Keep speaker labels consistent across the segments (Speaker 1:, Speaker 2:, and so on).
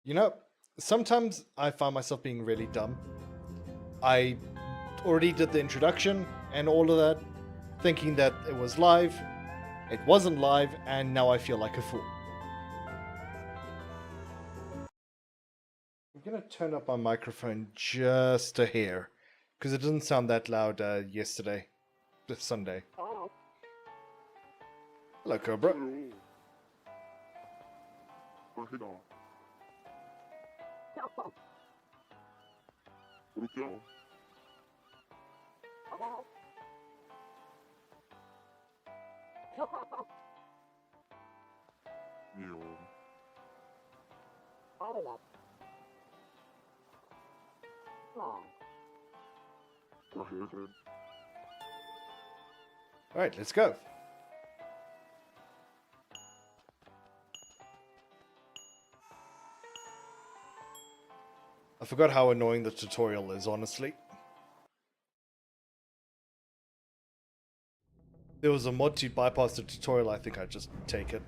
Speaker 1: You know, sometimes I find myself being really dumb. I already did the introduction and all of that, thinking that it was live. It wasn't live, and now I feel like a fool. I'm gonna turn up my microphone just a hair, because it didn't sound that loud yesterday, this Sunday. Hello, Cobra. Alright, let's go. I forgot how annoying the tutorial is, honestly. There was a mod to bypass the tutorial, I think I'd just take it.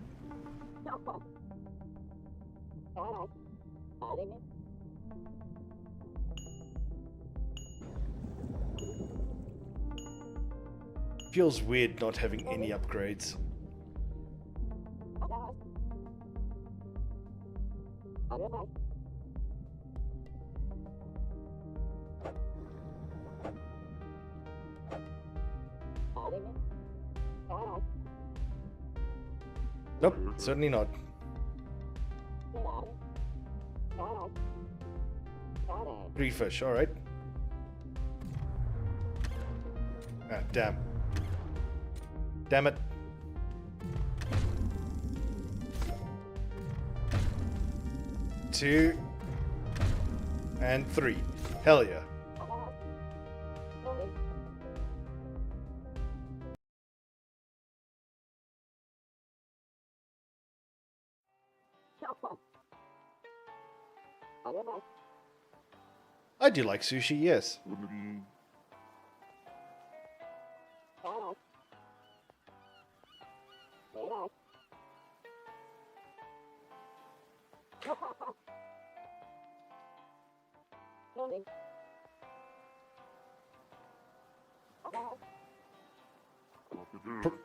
Speaker 1: Feels weird not having any upgrades. Nope, certainly not. Three fish, alright. Ah, damn. Damn it. Two. And three. Hell yeah. I do like sushi, yes.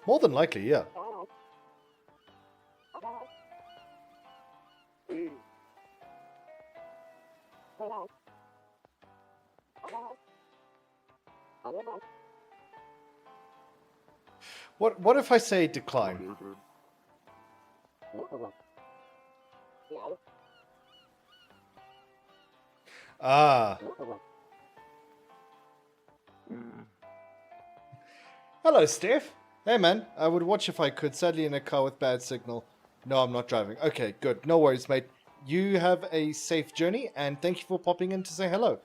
Speaker 1: More than likely, yeah. What if I say decline? Ah. Hello, Steph. Hey, man. I would watch if I could. Sadly, in a car with bad signal. No, I'm not driving. Okay, good. No worries, mate. You have a safe journey, and thank you for popping in to say hello.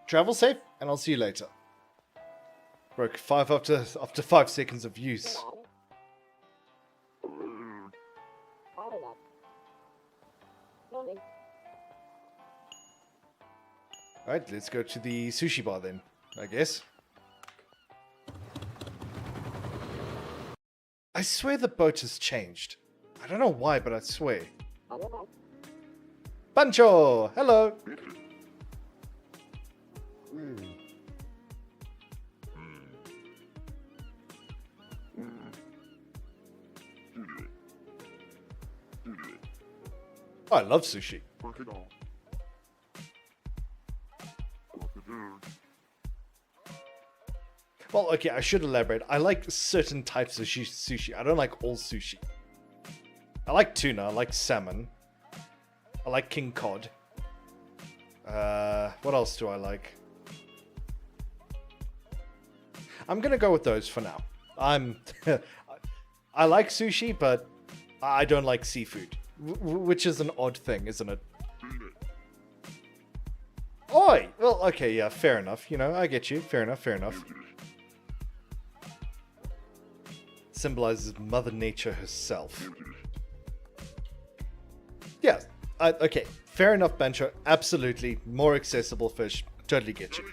Speaker 1: Travel safe, and I'll see you later. Broke 5 after 5 seconds of use. Alright, let's go to the sushi bar then, I guess. I swear the boat has changed. I don't know why, but I swear. Pancho! Hello! Oh, I love sushi. Well, okay, I should elaborate. I like certain types of sushi. I don't like all sushi. I like tuna, I like salmon. I like king cod. What else do I like? I'm gonna go with those for now. I like sushi, but I don't like seafood. Which is an odd thing, isn't it? Oi! Well, okay, yeah, fair enough. You know, I get you. Fair enough, fair enough. Symbolizes Mother Nature herself. Yeah, okay, fair enough, Bancho. Absolutely, more accessible fish. Totally get you.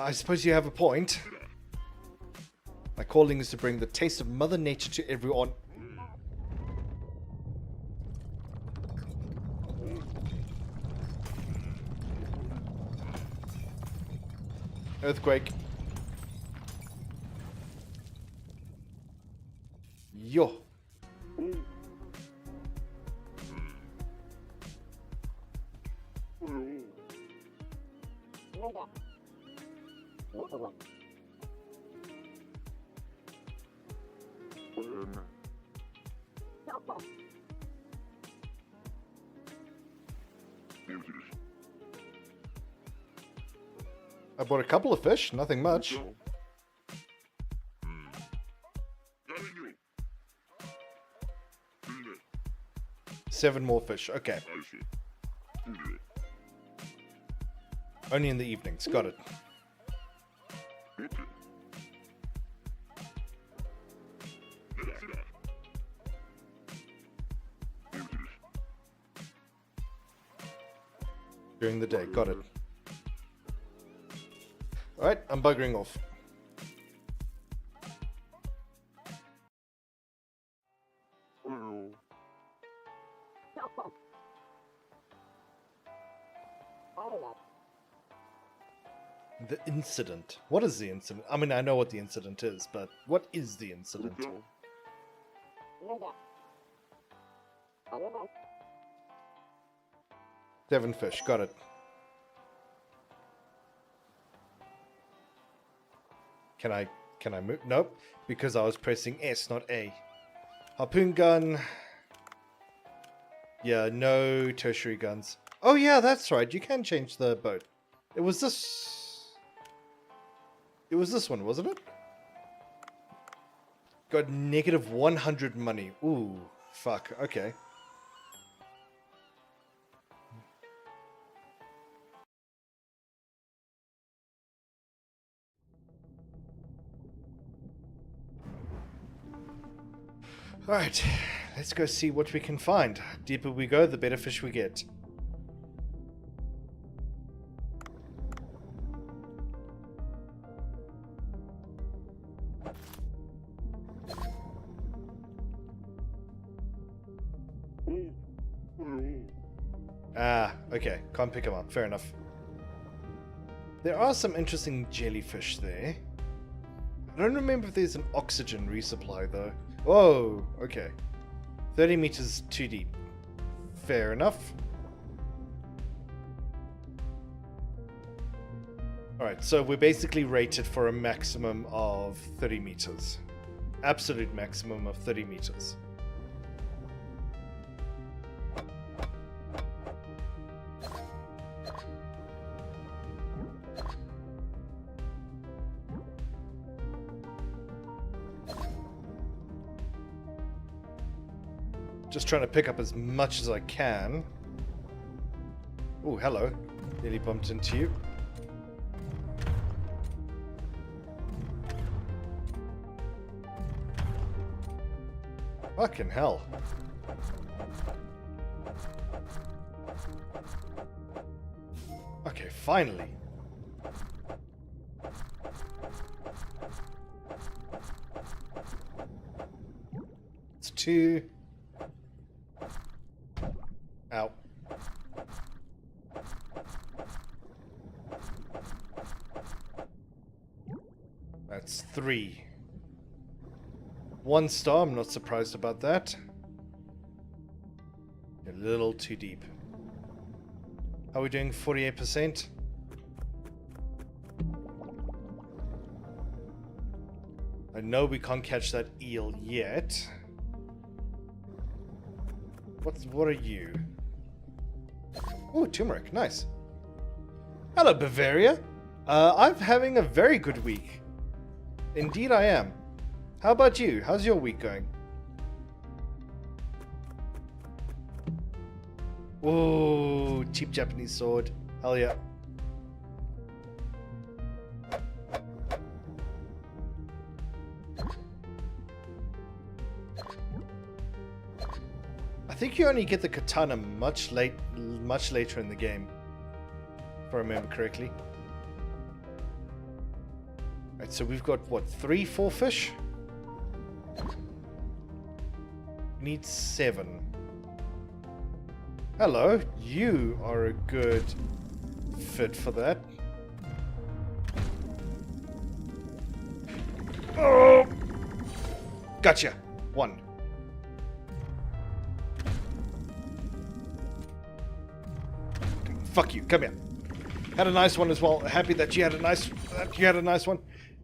Speaker 1: I suppose you have a point. My calling is to bring the taste of Mother Nature to everyone. Earthquake. Yo. I bought a couple of fish, nothing much. Seven more fish, okay. Only in the evenings, got it. During the day, got it. Alright, I'm buggering off. The incident. What is the incident? I mean, I know what the incident is, but what is the incident? 7 fish, got it. Can I move? Nope, because I was pressing S, not A. Harpoon gun. Yeah, no tertiary guns. Oh yeah, that's right. You can change the boat. It was this one, wasn't it? Got negative 100 money. Ooh, fuck. Okay. Alright, let's go see what we can find. Deeper we go, the better fish we get. Ah, okay. Can't pick them up. Fair enough. There are some interesting jellyfish there. I don't remember if there's an oxygen resupply, though. Whoa, okay. 30 meters too deep. Fair enough. Alright, so we're basically rated for a maximum of 30 meters. Absolute maximum of 30 meters. Just trying to pick up as much as I can. Oh, hello. Nearly bumped into you. Fucking hell. Okay, finally. It's 2. Ow. That's 3. 1 star, I'm not surprised about that. A little too deep. How are we doing? 48%? I know we can't catch that eel yet. What are you? Oh, turmeric, nice. Hello, Bavaria. I'm having a very good week. Indeed I am. How about you? How's your week going? Oh, cheap Japanese sword. Hell yeah. I think you only get the katana much later in the game, if I remember correctly. Right, so we've got what, 3, 4 fish? Need 7. Hello, you are a good fit for that. Gotcha. 1. Fuck you. Come here. Had a nice one as well. Happy that you had a nice one.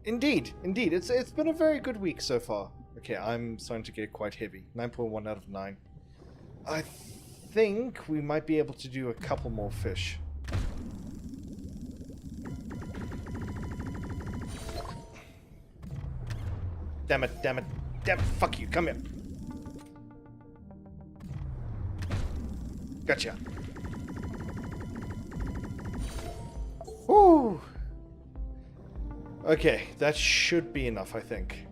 Speaker 1: Indeed. It's been a very good week so far. Okay, I'm starting to get quite heavy. 9.1 out of 9. I think we might be able to do a couple more fish. Damn it. Fuck you. Come here. Gotcha. Woo! Okay, that should be enough, I think.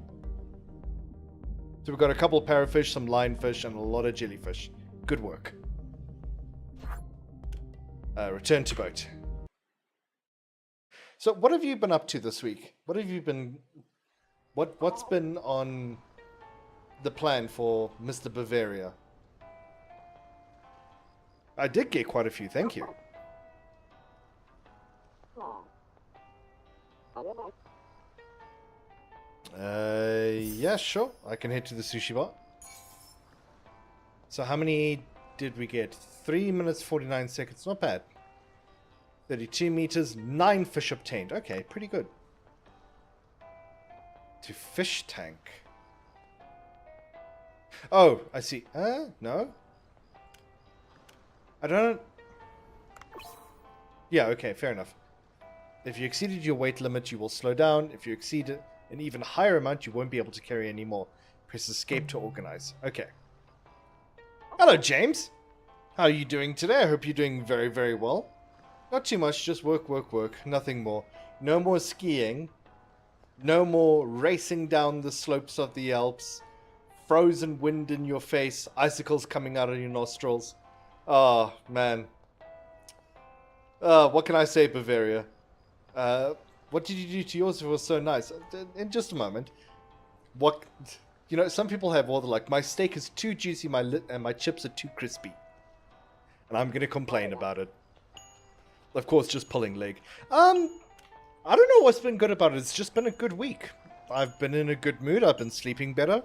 Speaker 1: So we've got a couple of parrotfish, some lionfish, and a lot of jellyfish. Good work. Return to boat. So what have you been up to this week? What have you been... What's been on the plan for Mr. Bavaria? I did get quite a few, thank you. Yeah, sure. I can head to the sushi bar. So how many did we get? 3 minutes 49 seconds. Not bad. 32 meters, 9 fish obtained. Okay, pretty good. To fish tank. Oh, I see. No. I don't... Yeah, okay, fair enough. If you exceeded your weight limit, you will slow down. If you exceed an even higher amount, you won't be able to carry any more. Press escape to organize. Okay. Hello, James. How are you doing today? I hope you're doing very, very well. Not too much, just work. Nothing more. No more skiing. No more racing down the slopes of the Alps. Frozen wind in your face. Icicles coming out of your nostrils. Oh, man. What can I say, Bavaria? What did you do to yours if it was so nice? In just a moment. What... You know, some people have all the like, my steak is too juicy and my chips are too crispy. And I'm going to complain about it. Of course, just pulling leg. I don't know what's been good about it. It's just been a good week. I've been in a good mood. I've been sleeping better.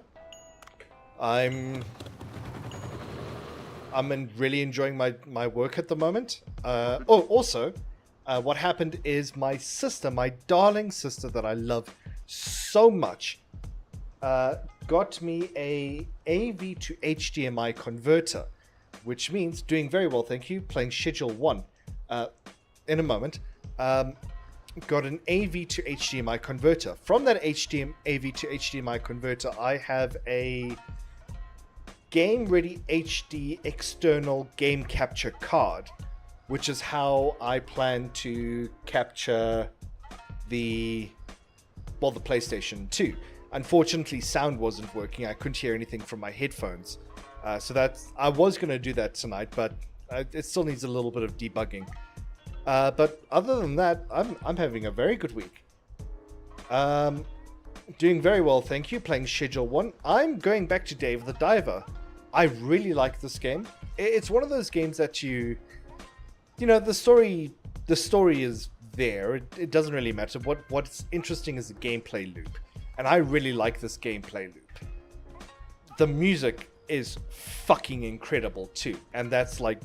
Speaker 1: I'm really enjoying my work at the moment. Also, what happened is my sister, my darling sister that I love so much, got me a AV to HDMI converter, which means doing very well, thank you, playing Schedule 1 in a moment. Got an AV to HDMI converter. From that AV to HDMI converter, I have a Game Ready HD external game capture card, which is how I plan to capture the PlayStation 2. Unfortunately, sound wasn't working. I couldn't hear anything from my headphones. So I was going to do that tonight, but it still needs a little bit of debugging. But other than that, I'm having a very good week. Doing very well, thank you. Playing Schedule 1. I'm going back to Dave the Diver. I really like this game. It's one of those games that you know, the story is there. It doesn't really matter. What's interesting is the gameplay loop. And I really like this gameplay loop. The music is fucking incredible too. And that's like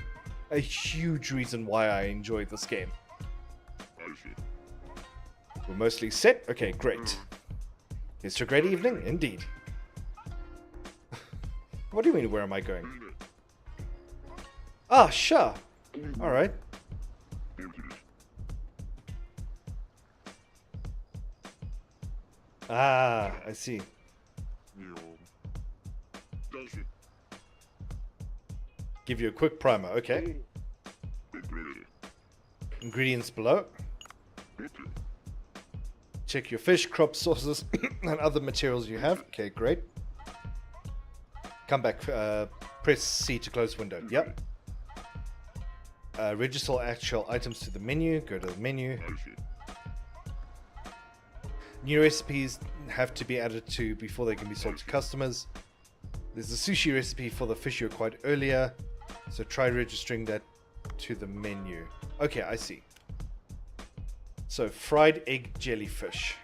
Speaker 1: a huge reason why I enjoy this game. We're mostly set. Okay, great. It's a great evening, indeed. What do you mean, where am I going? Ah, sure. Alright. Ah, I see. Give you a quick primer, okay. Ingredients below. Check your fish, crop sources, and other materials you have. Okay, great. Come back, press C to close window. Yep. Register all actual items to the menu. Go to the menu. New recipes have to be added to before they can be sold to customers. There's a sushi recipe for the fish you acquired earlier. So try registering that to the menu. Okay, I see. So fried egg jellyfish.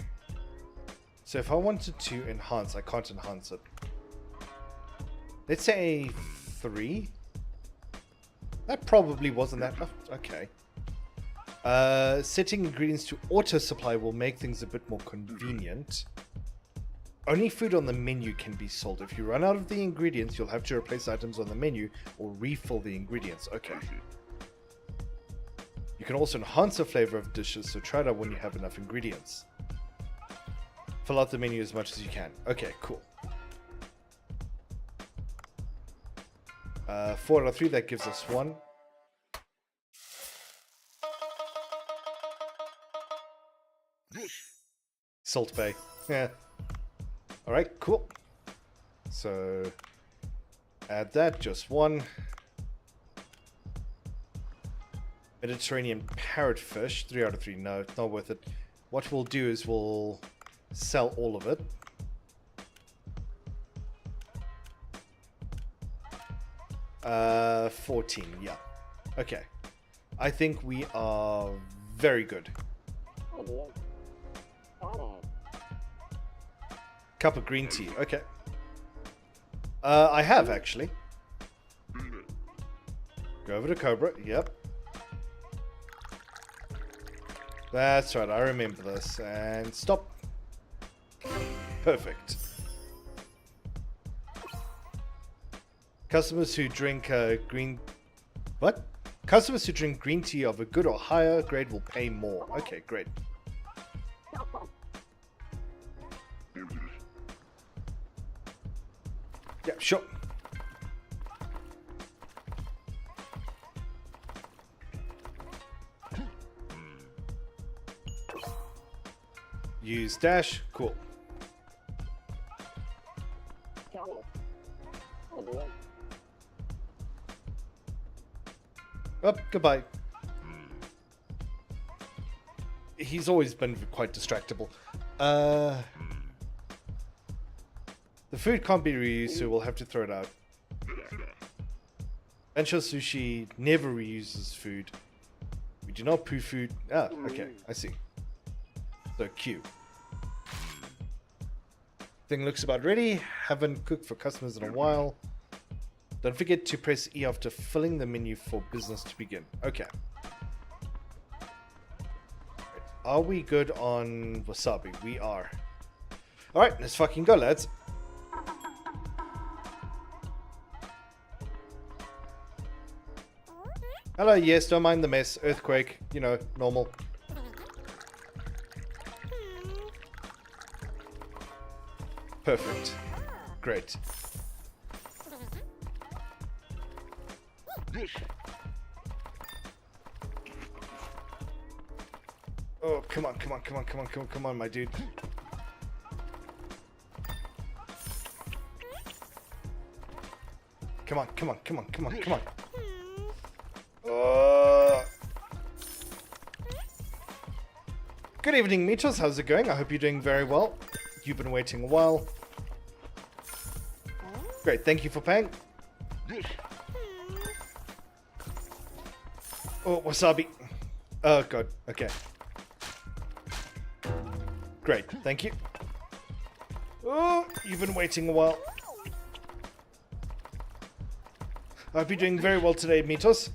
Speaker 1: So if I wanted to enhance, I can't enhance it. Let's say 3. That probably wasn't that. Oh, okay. Setting ingredients to auto supply will make things a bit more convenient. Only food on the menu can be sold. If you run out of the ingredients, you'll have to replace items on the menu or refill the ingredients. Okay. You can also enhance the flavor of dishes, so try it out when you have enough ingredients. Fill out the menu as much as you can. Okay, cool. 4 out of 3, that gives us 1. Salt Bay. Yeah. Alright, cool. So, add that, just 1. Mediterranean parrotfish, 3 out of 3. No, it's not worth it. What we'll do is we'll sell all of it. Uh, 14, yeah. Okay. I think we are very good. Cup of green tea, okay. I have, actually. Go over to Cobra, yep. That's right, I remember this. And stop. Perfect. Customers who drink green... What? Customers who drink green tea of a good or higher grade will pay more. Okay, great. Yeah, sure. Use dash. Cool. Oh, goodbye. He's always been quite distractible. The food can't be reused, so we'll have to throw it out. Bensho Sushi never reuses food. We do not poo food. Ah, okay, I see. So Q. Thing looks about ready. Haven't cooked for customers in a while. Don't forget to press E after filling the menu for business to begin. Okay. Are we good on wasabi? We are. Alright, let's fucking go, lads. Hello, yes, don't mind the mess. Earthquake, you know, normal. Perfect. Great. Oh, come on, come on, come on, come on, come on, come on, my dude. Come on, come on, come on, come on, come on. Good evening, Mitos. How's it going? I hope you're doing very well. You've been waiting a while. Great, thank you for paying. Oh, wasabi. Oh, God. Okay. Great, thank you. Oh, you've been waiting a while. I hope you're doing very well today, Mitos.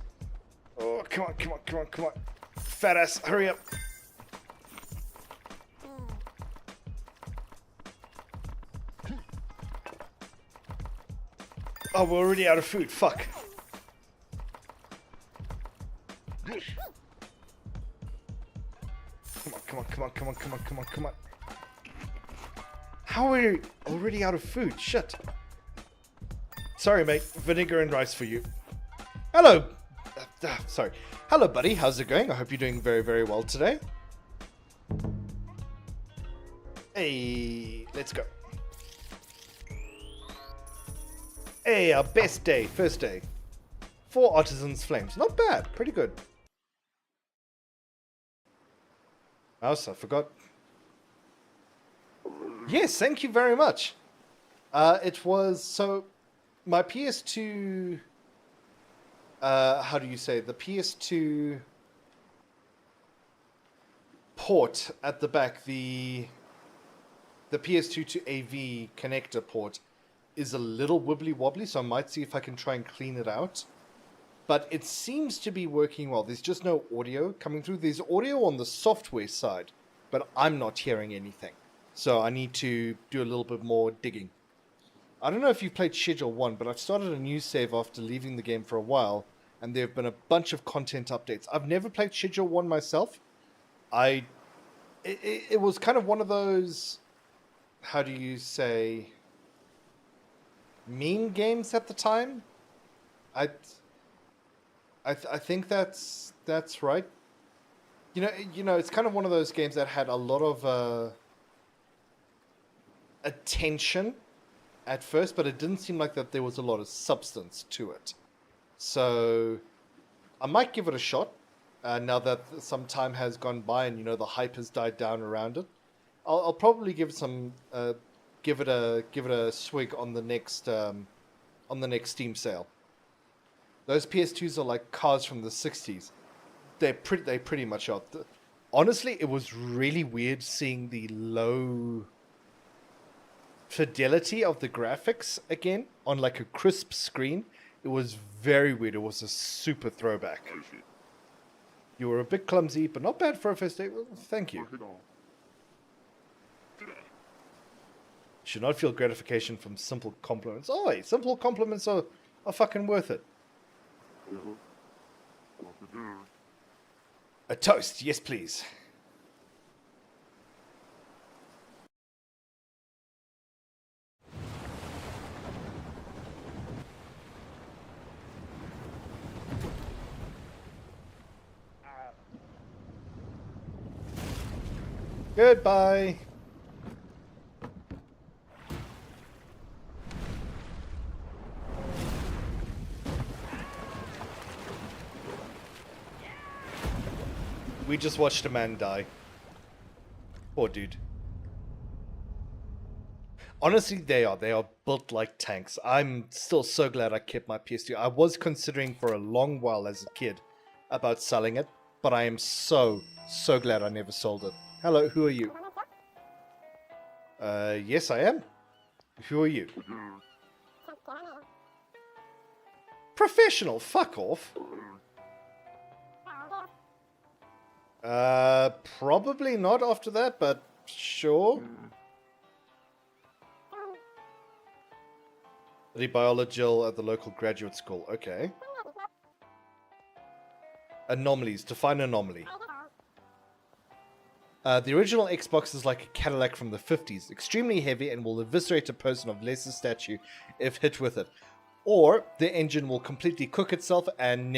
Speaker 1: Oh, come on, come on, come on, come on. Fat ass, hurry up. Oh, we're already out of food. Fuck. Come on, come on, come on, come on, come on, come on. How are we already out of food? Shit. Sorry, mate. Vinegar and rice for you. Hello. Sorry. Hello, buddy. How's it going? I hope you're doing very, very well today. Hey, let's go. Hey, our best day. First day. 4 artisans flames. Not bad. Pretty good. Mouse, I forgot. Yes, thank you very much. It was, so, my PS2, how do you say, the PS2 port at the back, the PS2 to AV connector port is a little wibbly wobbly, so I might see if I can try and clean it out. But it seems to be working well. There's just no audio coming through. There's audio on the software side, but I'm not hearing anything. So I need to do a little bit more digging. I don't know if you've played Schedule 1, but I've started a new save after leaving the game for a while, and there have been a bunch of content updates. I've never played Schedule 1 myself. It was kind of one of those, how do you say, meme games at the time? I think that's right. You know, it's kind of one of those games that had a lot of attention at first, but it didn't seem like that there was a lot of substance to it. So I might give it a shot now that some time has gone by and the hype has died down around it. I'll probably give it a swig on the next Steam sale. Those PS2s are like cars from the 60s. They pretty much are. Honestly, it was really weird seeing the low fidelity of the graphics again on like a crisp screen. It was very weird. It was a super throwback. You were a bit clumsy, but not bad for a first day. Well, thank you. Should not feel gratification from simple compliments. Oh, hey, simple compliments are fucking worth it. A toast, yes please. Goodbye. We just watched a man die. Poor dude. Honestly, they are built like tanks. I'm still so glad I kept my PS2. I was considering for a long while as a kid about selling it, but I am so glad I never sold it. Hello, who are you? Yes, I am. Who are you? Professional, fuck off. Probably not after that, but sure. The biology at the local graduate school. Okay. Anomalies. Define anomaly. The original Xbox is like a Cadillac from the 50s, extremely heavy and will eviscerate a person of lesser stature if hit with it. Or the engine will completely cook itself and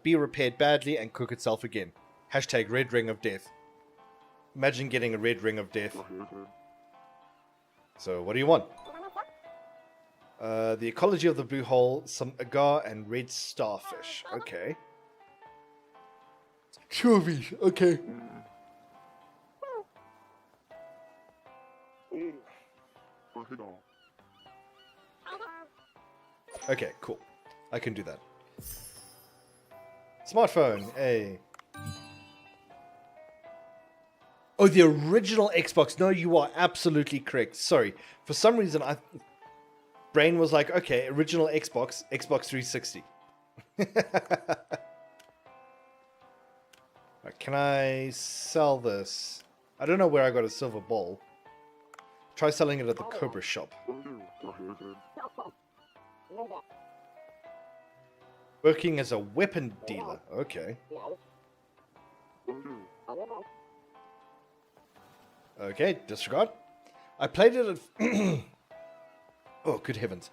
Speaker 1: be repaired badly and cook itself again. Hashtag red ring of death. Imagine getting a red ring of death. So what do you want? The ecology of the blue hole, some agar and red starfish. Okay. 2 of each. Okay. Okay, cool. I can do that. Smartphone, hey. Oh, the original Xbox. No, you are absolutely correct. Sorry. For some reason, brain was like, okay, original Xbox 360. Right, can I sell this? I don't know where I got a silver ball. Try selling it at the Cobra shop. Working as a weapon dealer. Okay. Okay, disregard. I played it at... Oh, good heavens.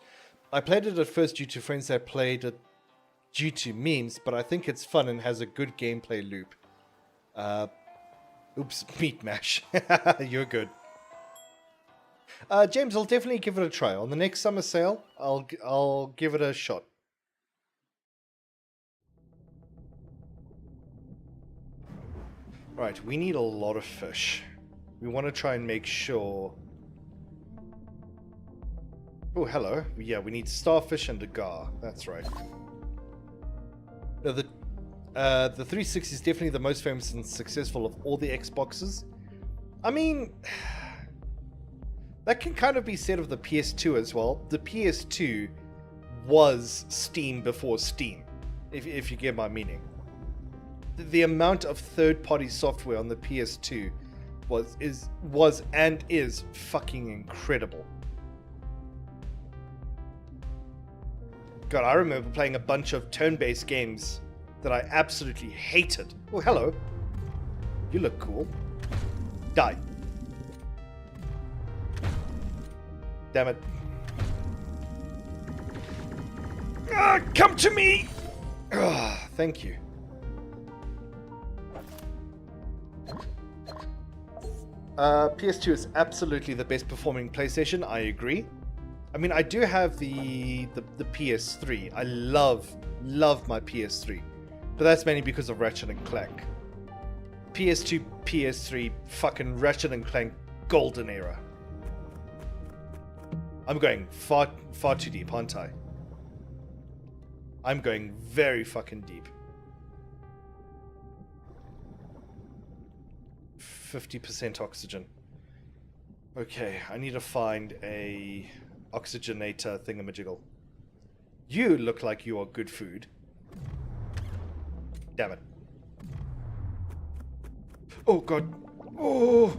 Speaker 1: I played it at first due to friends that played it due to memes, but I think it's fun and has a good gameplay loop. Oops, meat mash. You're good. James, I'll definitely give it a try. On the next summer sale, I'll give it a shot. Right, we need a lot of fish. We want to try and make sure... Oh, hello. Yeah, we need starfish and agar. That's right. Now, the 360 is definitely the most famous and successful of all the Xboxes. I mean... That can kind of be said of the PS2 as well. The PS2 was Steam before Steam, if you get my meaning. The amount of third-party software on the PS2 was and is fucking incredible. God, I remember playing a bunch of turn-based games that I absolutely hated. Oh, hello. You look cool. Die. Damn it. Ah, come to me! Ah, thank you. PS2 is absolutely the best performing PlayStation, I agree. I mean, I do have the PS3. I love my PS3. But that's mainly because of Ratchet and Clank. PS2, PS3, fucking Ratchet and Clank golden era. I'm going far too deep, aren't I? I'm going very fucking deep. 50% oxygen. Okay, I need to find a oxygenator thingamajiggle. You look like you are good food. Damn it. Oh god. Oh.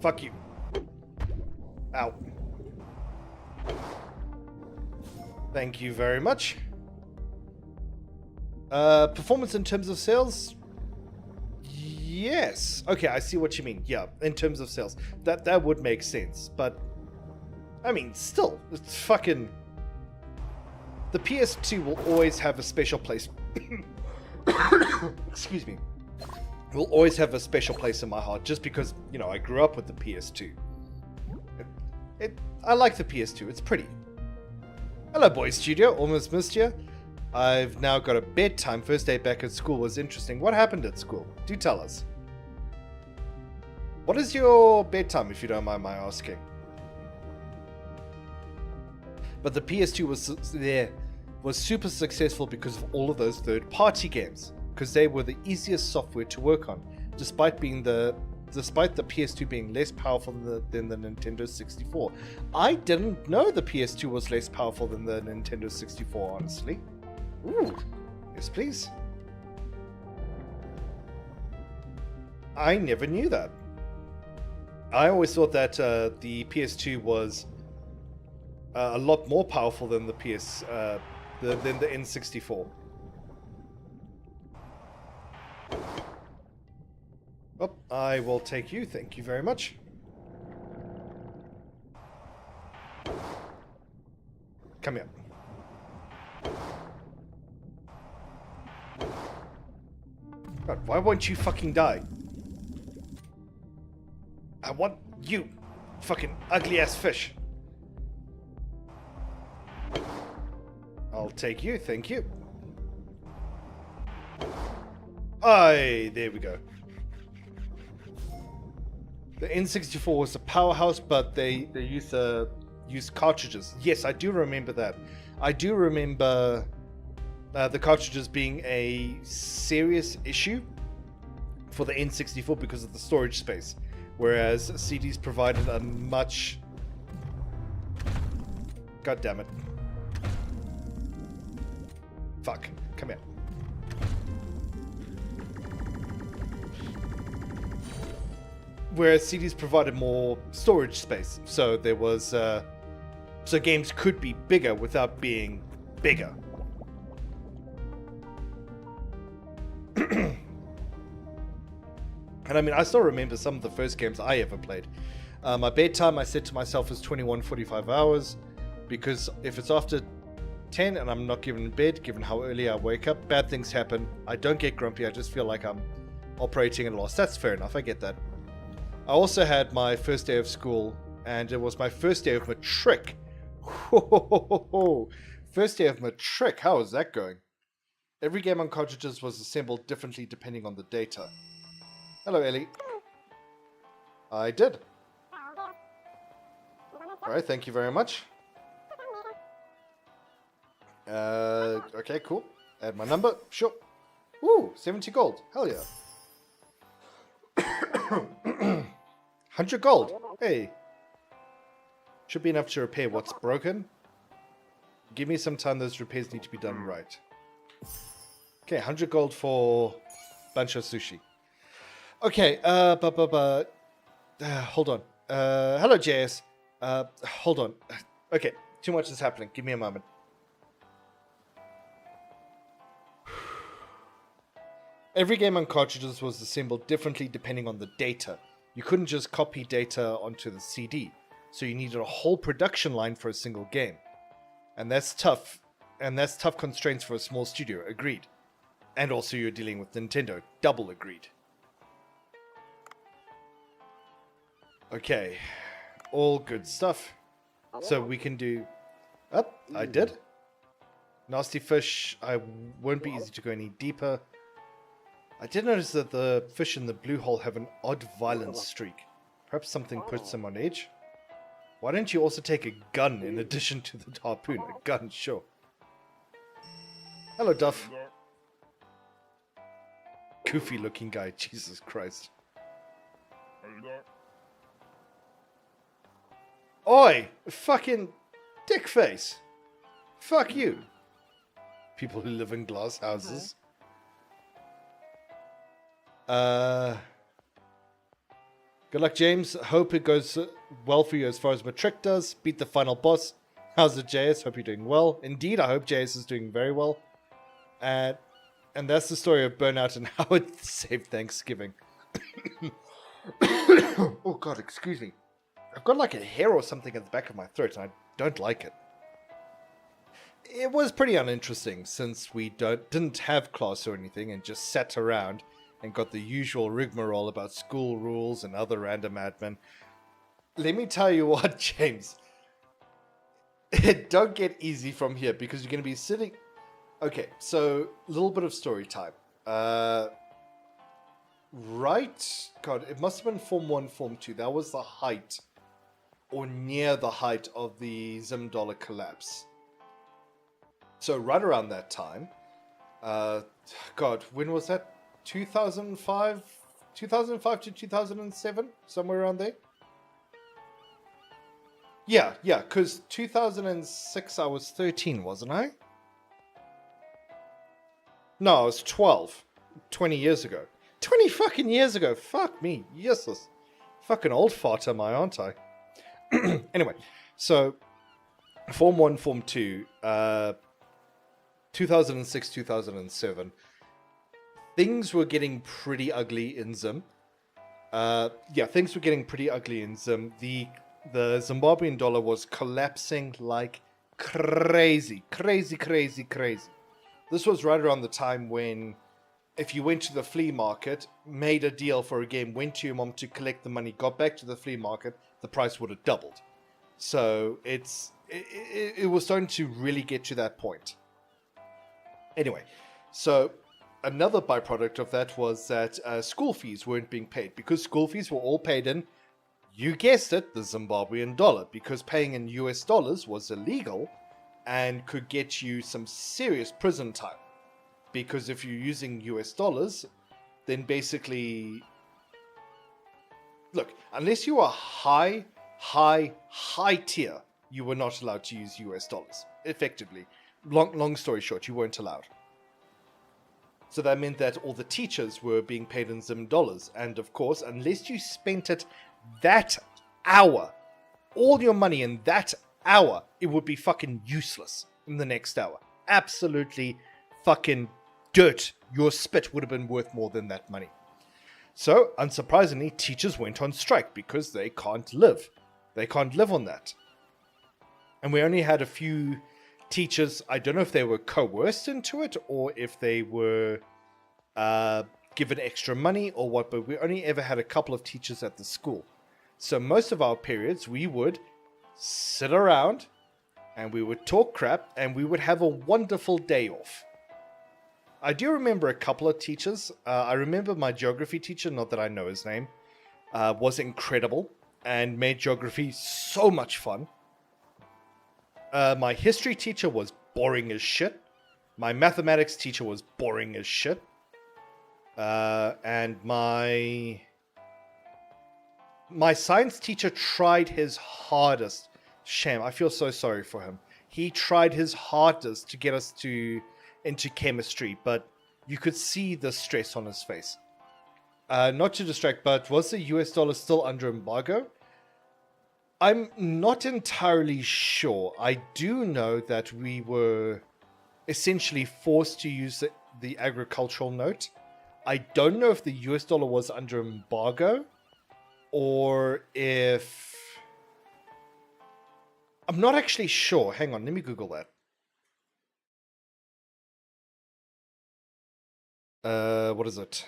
Speaker 1: Fuck you. Ow. Thank you very much. Performance in terms of sales? Yes. Okay, I see what you mean. Yeah, in terms of sales. That would make sense. But, I mean, still, it's fucking... The PS2 will always have a special place... Excuse me. Will always have a special place in my heart, just because, you know, I grew up with the PS2. I like the PS2. It's pretty. Hello, Boy Studio. Almost missed you. I've now got a bedtime. First day back at school was interesting. What happened at school? Do tell us. What is your bedtime, if you don't mind my asking? But the PS2 was super successful because of all of those third-party games, because they were the easiest software to work on, despite the PS2 being less powerful than the Nintendo 64. I didn't know the PS2 was less powerful than the Nintendo 64, honestly. Ooh, yes please. I never knew that. I always thought that the PS2 was a lot more powerful than the than the N64. Oh, I will take you. Thank you very much. Come here. God, why won't you fucking die? I want you, fucking ugly ass fish. I'll take you, thank you. Aye, there we go. The N64 was a powerhouse, but they used cartridges. Yes, I do remember that. I do remember the cartridges being a serious issue for the N64 because of the storage space, whereas CDs provided a much... God damn it. Fuck. Come here. Whereas CDs provided more storage space, so there was so games could be bigger without being bigger. And I mean, I still remember some of the first games I ever played. My bedtime, I set to myself, was 21:45 hours, because if it's after 10 and I'm not given bed, given how early I wake up, bad things happen. I don't get grumpy, I just feel like I'm operating at a loss. That's fair enough, I get that. I also had my first day of school, and it was my first day of matric. First day of matric, how is that going? Every game on cartridges was assembled differently depending on the data. Hello, Ellie. I did. Alright, thank you very much. Okay, cool. Add my number. Sure. Ooh, 70 gold. Hell yeah. 100 gold. Hey. Should be enough to repair what's broken. Give me some time. Those repairs need to be done right. Okay, 100 gold for bunch of sushi. Okay, hold on. Hello, JS. Hold on. Okay, too much is happening. Give me a moment. Every game on cartridges was assembled differently depending on the data. You couldn't just copy data onto the CD, so you needed a whole production line for a single game. And that's tough. And that's tough constraints for a small studio, agreed. And also you're dealing with Nintendo, double agreed. Okay, all good stuff. So we can do... Oh, I did. Nasty fish, I won't be easy to go any deeper. I did notice that the fish in the blue hole have an odd violence streak. Perhaps something puts them on edge? Why don't you also take a gun in addition to the harpoon? A gun, sure. Hello, Duff. Goofy looking guy, Jesus Christ. Oi! Fucking dick face! Fuck you! People who live in glass houses. Good luck, James. Hope it goes well for you as far as Matric does. Beat the final boss. How's it, JS? Hope you're doing well. Indeed, I hope JS is doing very well. And that's the story of Burnout and how it saved Thanksgiving. Oh god, excuse me. I've got like a hair or something at the back of my throat and I don't like it. It was pretty uninteresting since we didn't have class or anything and just sat around and got the usual rigmarole about school rules and other random admin. Let me tell you what, James. It don't get easy from here because you're going to be sitting... Okay, so a little bit of story time. Right? God, it must have been Form 1, Form 2. That was the height, or near the height of the Zim dollar collapse. So right around that time, God, when was that? 2005 to 2007, somewhere around there. Yeah, because 2006 I was 13, wasn't I? No, I was 12. 20 years ago. 20 fucking years ago. Fuck me. Yes. Fucking old fart am I, aren't I? Anyway, so Form 1, Form 2, 2006, 2007. Things were getting pretty ugly in Zim. Things were getting pretty ugly in Zim. The Zimbabwean dollar was collapsing like crazy. This was right around the time when if you went to the flea market, made a deal for a game, went to your mom to collect the money, got back to the flea market, the price would have doubled. So it was starting to really get to that point. Anyway, so another byproduct of that was that school fees weren't being paid because school fees were all paid in, you guessed it, the Zimbabwean dollar, because paying in US dollars was illegal and could get you some serious prison time. Because if you're using US dollars, then basically, look, unless you are high tier, you were not allowed to use US dollars, effectively. Long story short, you weren't allowed. So that meant that all the teachers were being paid in Zim dollars. And of course, unless you spent it that hour, all your money in that hour, it would be fucking useless in the next hour. Absolutely fucking dirt. Your spit would have been worth more than that money. So, unsurprisingly, teachers went on strike because they can't live. They can't live on that. And we only had a few teachers, I don't know if they were coerced into it or if they were given extra money or what, but we only ever had a couple of teachers at the school. So most of our periods, we would sit around and we would talk crap and we would have a wonderful day off. I do remember a couple of teachers. I remember my geography teacher, not that I know his name, was incredible and made geography so much fun. My history teacher was boring as shit. My mathematics teacher was boring as shit. And my my science teacher tried his hardest. Shame, I feel so sorry for him. He tried his hardest to get us into chemistry, but you could see the stress on his face. Not to distract, but was the US dollar still under embargo? I'm not entirely sure. I do know that we were essentially forced to use the agricultural note. I don't know if the US dollar was under embargo or if... I'm not actually sure. Hang on, let me Google that. What is it?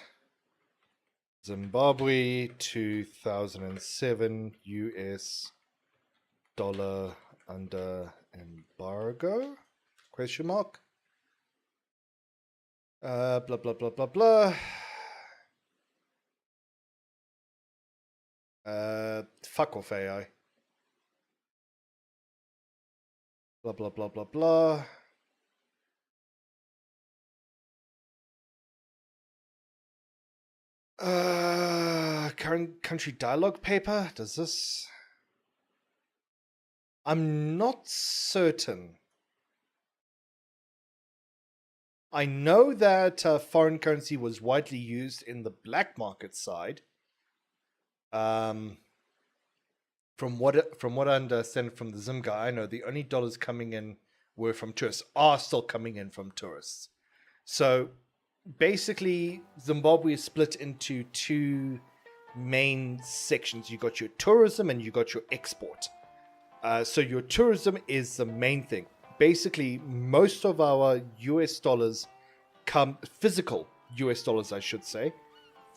Speaker 1: Zimbabwe 2007 US dollar under embargo? Question mark? Blah, blah, blah, blah, blah. Fuck off AI. Blah, blah, blah, blah, blah. Current country dialogue paper? Does this... I'm not certain. I know that foreign currency was widely used in the black market side. From what I understand from the Zim guy, I know the only dollars coming in were from tourists, are still coming in from tourists. So basically, Zimbabwe is split into two main sections. You got your tourism and you got your export. So your tourism is the main thing. Basically, most of our US dollars come, physical US dollars, I should say,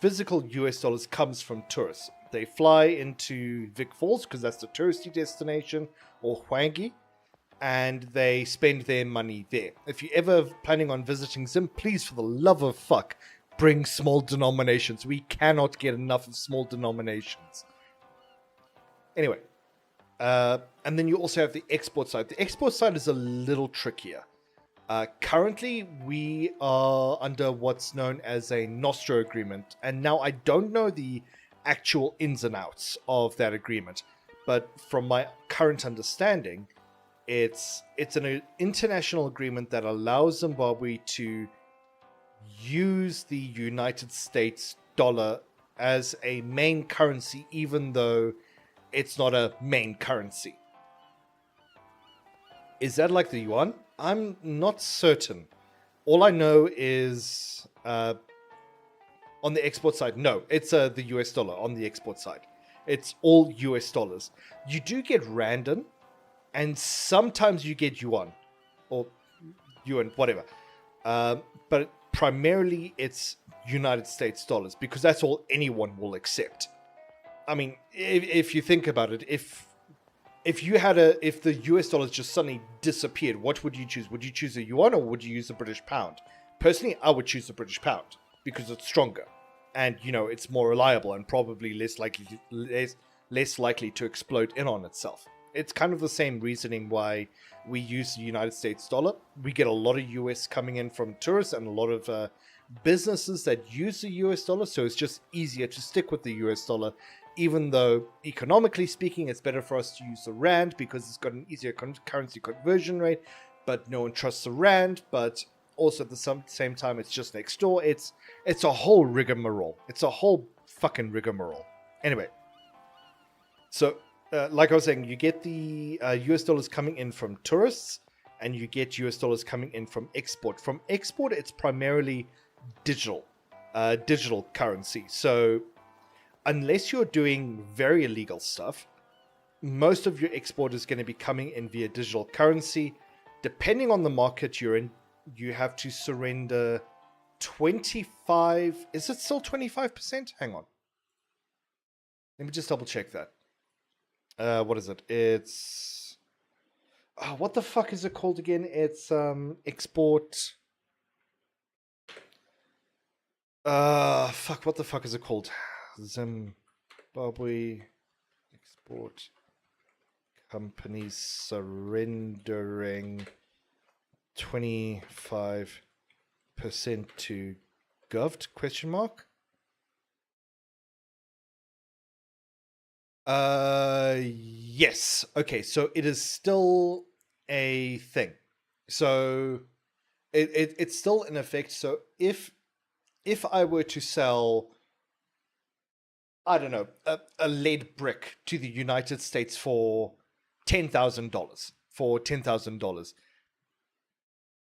Speaker 1: physical US dollars comes from tourists. They fly into Vic Falls because that's the touristy destination, or Hwangi, and they spend their money there. If you're ever planning on visiting Zim, please, for the love of fuck, bring small denominations. We cannot get enough of small denominations. Anyway, and then you also have the export side. The export side is a little trickier. Currently, we are under what's known as a Nostro agreement, and now I don't know the actual ins and outs of that agreement, but from my current understanding, it's an international agreement that allows Zimbabwe to use the United States dollar as a main currency, even though it's not a main currency. Is that like the yuan? I'm not certain. All I know is on the export side, no, it's the US dollar on the export side. It's all US dollars. You do get rand, and sometimes you get yuan, or yuan, whatever. But primarily it's United States dollars, because that's all anyone will accept. I mean, if you think about it, if the US dollars just suddenly disappeared, what would you choose? Would you choose a yuan or would you use the British pound? Personally, I would choose the British pound because it's stronger, and it's more reliable and probably less likely to explode in on itself. It's kind of the same reasoning why we use the United States dollar. We get a lot of US coming in from tourists and a lot of businesses that use the US dollar, so it's just easier to stick with the US dollar, even though economically speaking it's better for us to use the rand because it's got an easier currency conversion rate, but no one trusts the rand. But also at the same time, it's just next door. It's a whole rigmarole. It's a whole fucking rigmarole. Anyway, so like I was saying, you get the US dollars coming in from tourists, and you get US dollars coming in from export. From export, it's primarily digital currency. So unless you're doing very illegal stuff, most of your export is going to be coming in via digital currency. Depending on the market you're in, you have to surrender 25. Is it still 25%? Hang on. Let me just double check that. What is it? It's... what the fuck is it called again? It's export... fuck, what the fuck is it called? Zimbabwe export companies surrendering 25% to govt, question mark? Yes. Okay, so it is still a thing. So it's still in effect. So if I were to sell, I don't know, a lead brick to the United States for $10,000,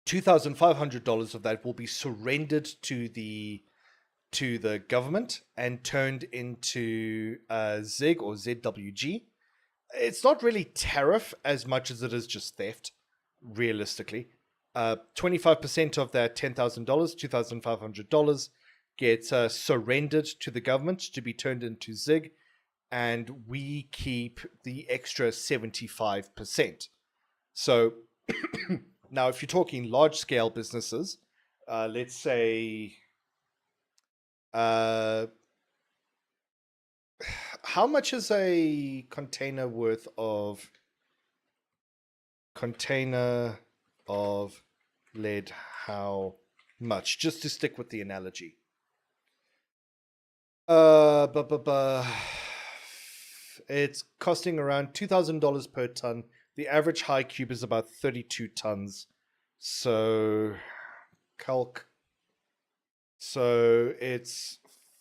Speaker 1: $2,500 of that will be surrendered to the government and turned into ZIG or ZWG. It's not really tariff as much as it is just theft, realistically. 25% of that $10,000, $2,500 gets surrendered to the government to be turned into ZIG, and we keep the extra 75%. So now, if you're talking large scale businesses, let's say, uh, how much is a container worth of lead? How much? Just to stick with the analogy. It's costing around $2,000 per ton. The average high cube is about 32 tons. So, calc. So it's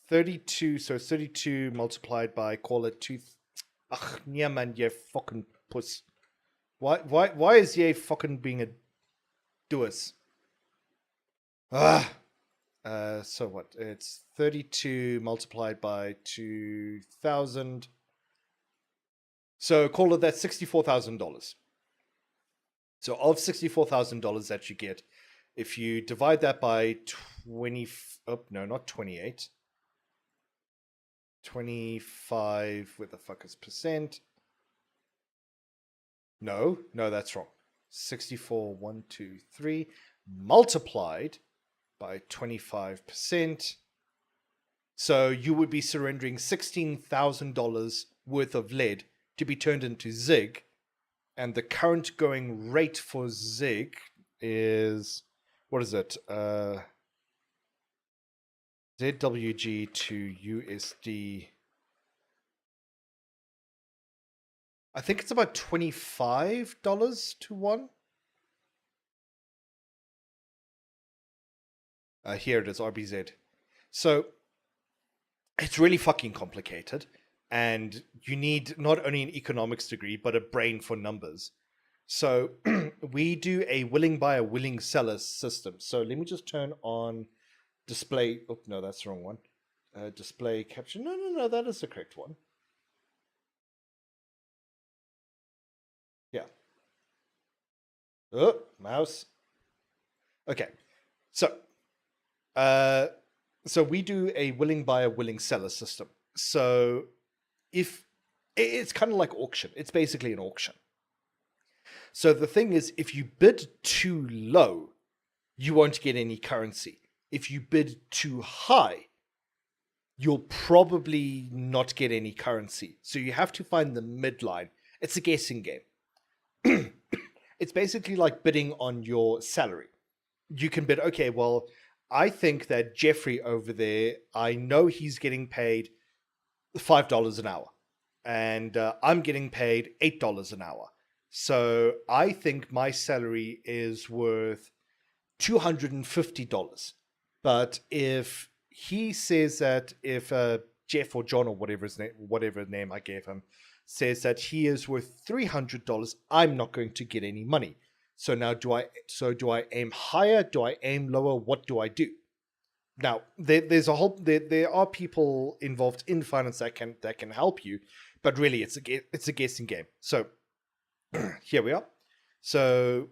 Speaker 1: 32. So 32 multiplied by, call it two. Ugh, yeah, man, you fucking puss. Why is ye fucking being a doers? Ah. So what? It's 32 multiplied by 2,000. So call it that $64,000. So of $64,000 that you get, if you divide that by 20, oh no, not 28, 25, where the fuck is percent? No, that's wrong. 64, 1, 2, 3, multiplied by 25%. So you would be surrendering $16,000 worth of lead to be turned into ZIG. And the current going rate for ZIG is, what is it? ZWG to USD. I think it's about $25 to one. Here it is, RBZ. So it's really fucking complicated. And you need not only an economics degree, but a brain for numbers. So we do a willing buyer, willing seller system. So let me just turn on display. Oh, no, that's the wrong one. Display caption. No, that is the correct one. Yeah. Oh, mouse. Okay. So we do a willing buyer, willing seller system. So if it's kind of like auction, it's basically an auction. So the thing is, if you bid too low, you won't get any currency. If you bid too high, you'll probably not get any currency. So you have to find the midline. It's a guessing game. It's basically like bidding on your salary. You can bid, okay, well, I think that Jeffrey over there, I know he's getting paid $5 an hour. And I'm getting paid $8 an hour. So I think my salary is worth $250. But if he says that, if Jeff or John or whatever name I gave him says that he is worth $300, I'm not going to get any money. So now do I aim higher? Do I aim lower? What do I do? Now there are people involved in finance that can help you, but really it's a guessing game. So here we are. So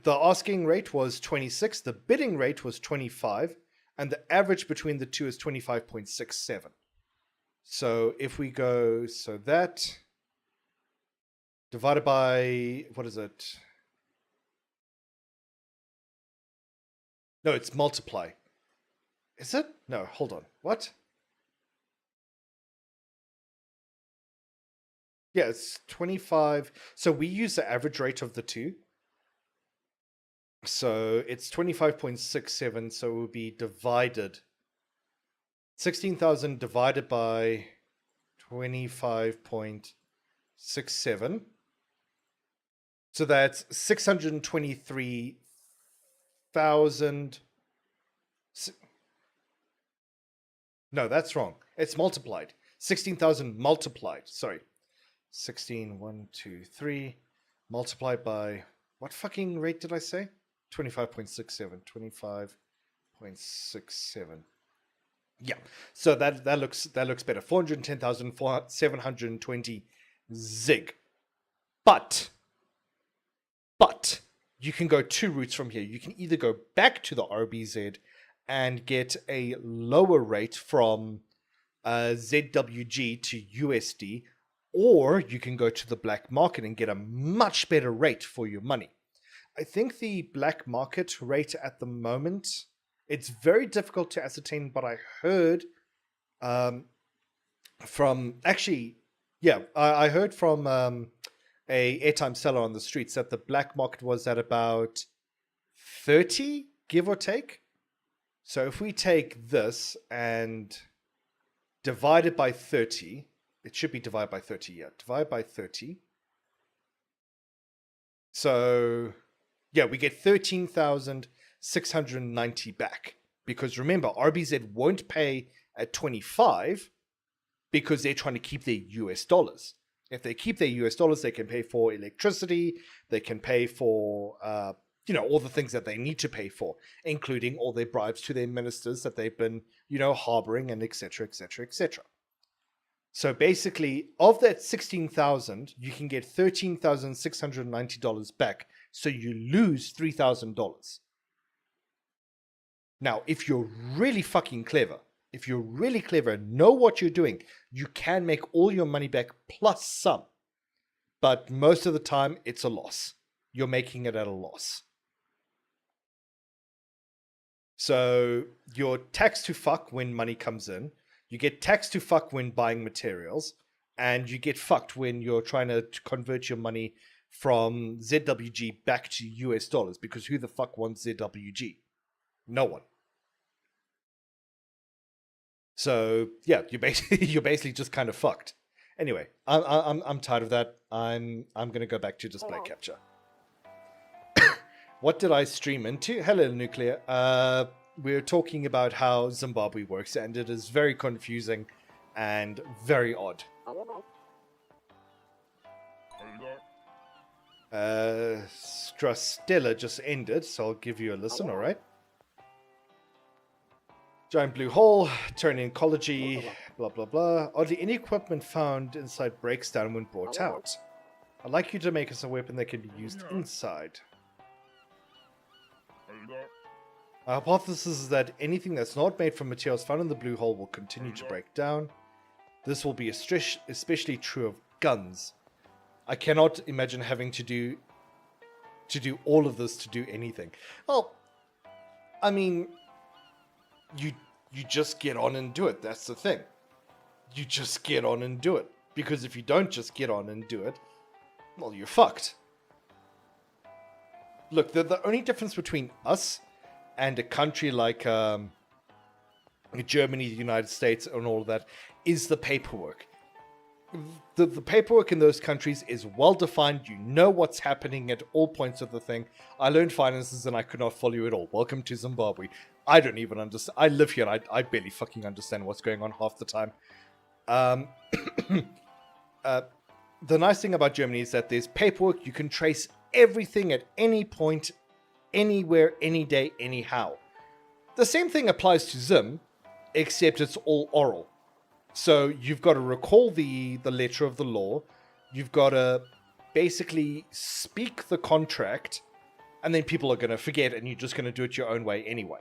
Speaker 1: the asking rate was 26, the bidding rate was 25, and the average between the two is 25.67. So if we go, so that divided by, what is it? No, it's multiply. Is it? No, hold on. What? Yeah, it's 25. So we use the average rate of the two. So it's 25.67. So it will be divided. 16,000 divided by 25.67. So that's 623,000. No, that's wrong. It's multiplied. 16,000 multiplied. Sorry. 16, 1, 2, 3. Multiplied by, what fucking rate did I say? 25.67. 25.67. Yeah. So that looks better. 410,720 zig. But you can go two routes from here. You can either go back to the RBZ and get a lower rate from ZWG to USD, or you can go to the black market and get a much better rate for your money. I think the black market rate at the moment, it's very difficult to ascertain, but I heard from, actually, yeah, I heard from a airtime seller on the streets that the black market was at about 30, give or take. So if we take this and divide it by 30, it should be divided by 30, yeah. Divide by 30. So, yeah, we get 13,690 back. Because remember, RBZ won't pay at 25 because they're trying to keep their US dollars. If they keep their US dollars, they can pay for electricity, they can pay for, all the things that they need to pay for, including all their bribes to their ministers that they've been, harboring, and etc., etc., etc. So basically, of that 16,000, you can get $13,690 back. So you lose $3,000. Now, if you're really fucking clever, know what you're doing, you can make all your money back plus some. But most of the time, it's a loss. You're making it at a loss. So you're taxed to fuck when money comes in. You get taxed to fuck when buying materials. And you get fucked when you're trying to convert your money from ZWG back to US dollars. Because who the fuck wants ZWG? No one. So yeah, you're basically just kind of fucked. Anyway, I'm tired of that. I'm gonna go back to display capture. What did I stream into? Hello, Nuclear. We're talking about how Zimbabwe works, and it is very confusing and very odd. Strastella just ended, so I'll give you a listen, alright? Giant blue hole, turning ecology, blah blah blah. Oddly, any equipment found inside breaks down when brought out. I'd like you to make us a weapon that can be used inside. Our hypothesis is that anything that's not made from materials found in the blue hole will continue to break down. This will be especially true of guns. I cannot imagine having to do all of this to do anything. Well, I mean, you just get on and do it. That's the thing. You just get on and do it. Because if you don't just get on and do it, well, you're fucked. Look, the only difference between us and a country like Germany, the United States, and all of that is the paperwork. The paperwork in those countries is well defined. You know what's happening at all points of the thing. I learned finances and I could not follow you at all. Welcome to Zimbabwe. I don't even understand. I live here and I barely fucking understand what's going on half the time. The nice thing about Germany is that there's paperwork. You can trace everything at any point, anywhere, any day, anyhow. The same thing applies to Zim, except it's all oral. So you've got to recall the letter of the law. You've got to basically speak the contract, and then people are going to forget, and you're just going to do it your own way anyway.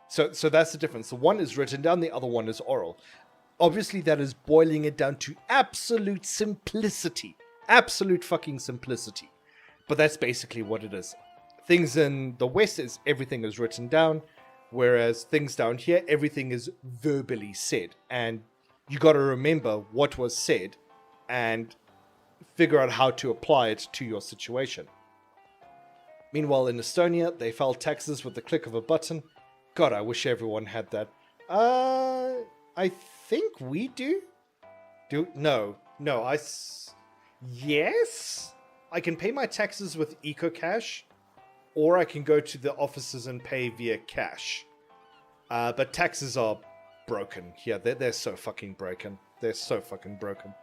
Speaker 1: So that's the difference. The one is written down, the other one is oral. Obviously, that is boiling it down to absolute simplicity. Absolute fucking simplicity. But that's basically what it is. Things in the West is everything is written down, whereas things down here, everything is verbally said. And you got to remember what was said and figure out how to apply it to your situation. Meanwhile, in Estonia, they file taxes with the click of a button. God, I wish everyone had that. I think we do. No. Yes? I can pay my taxes with EcoCash, or I can go to the offices and pay via cash. But taxes are broken. Yeah, they're so fucking broken. They're so fucking broken.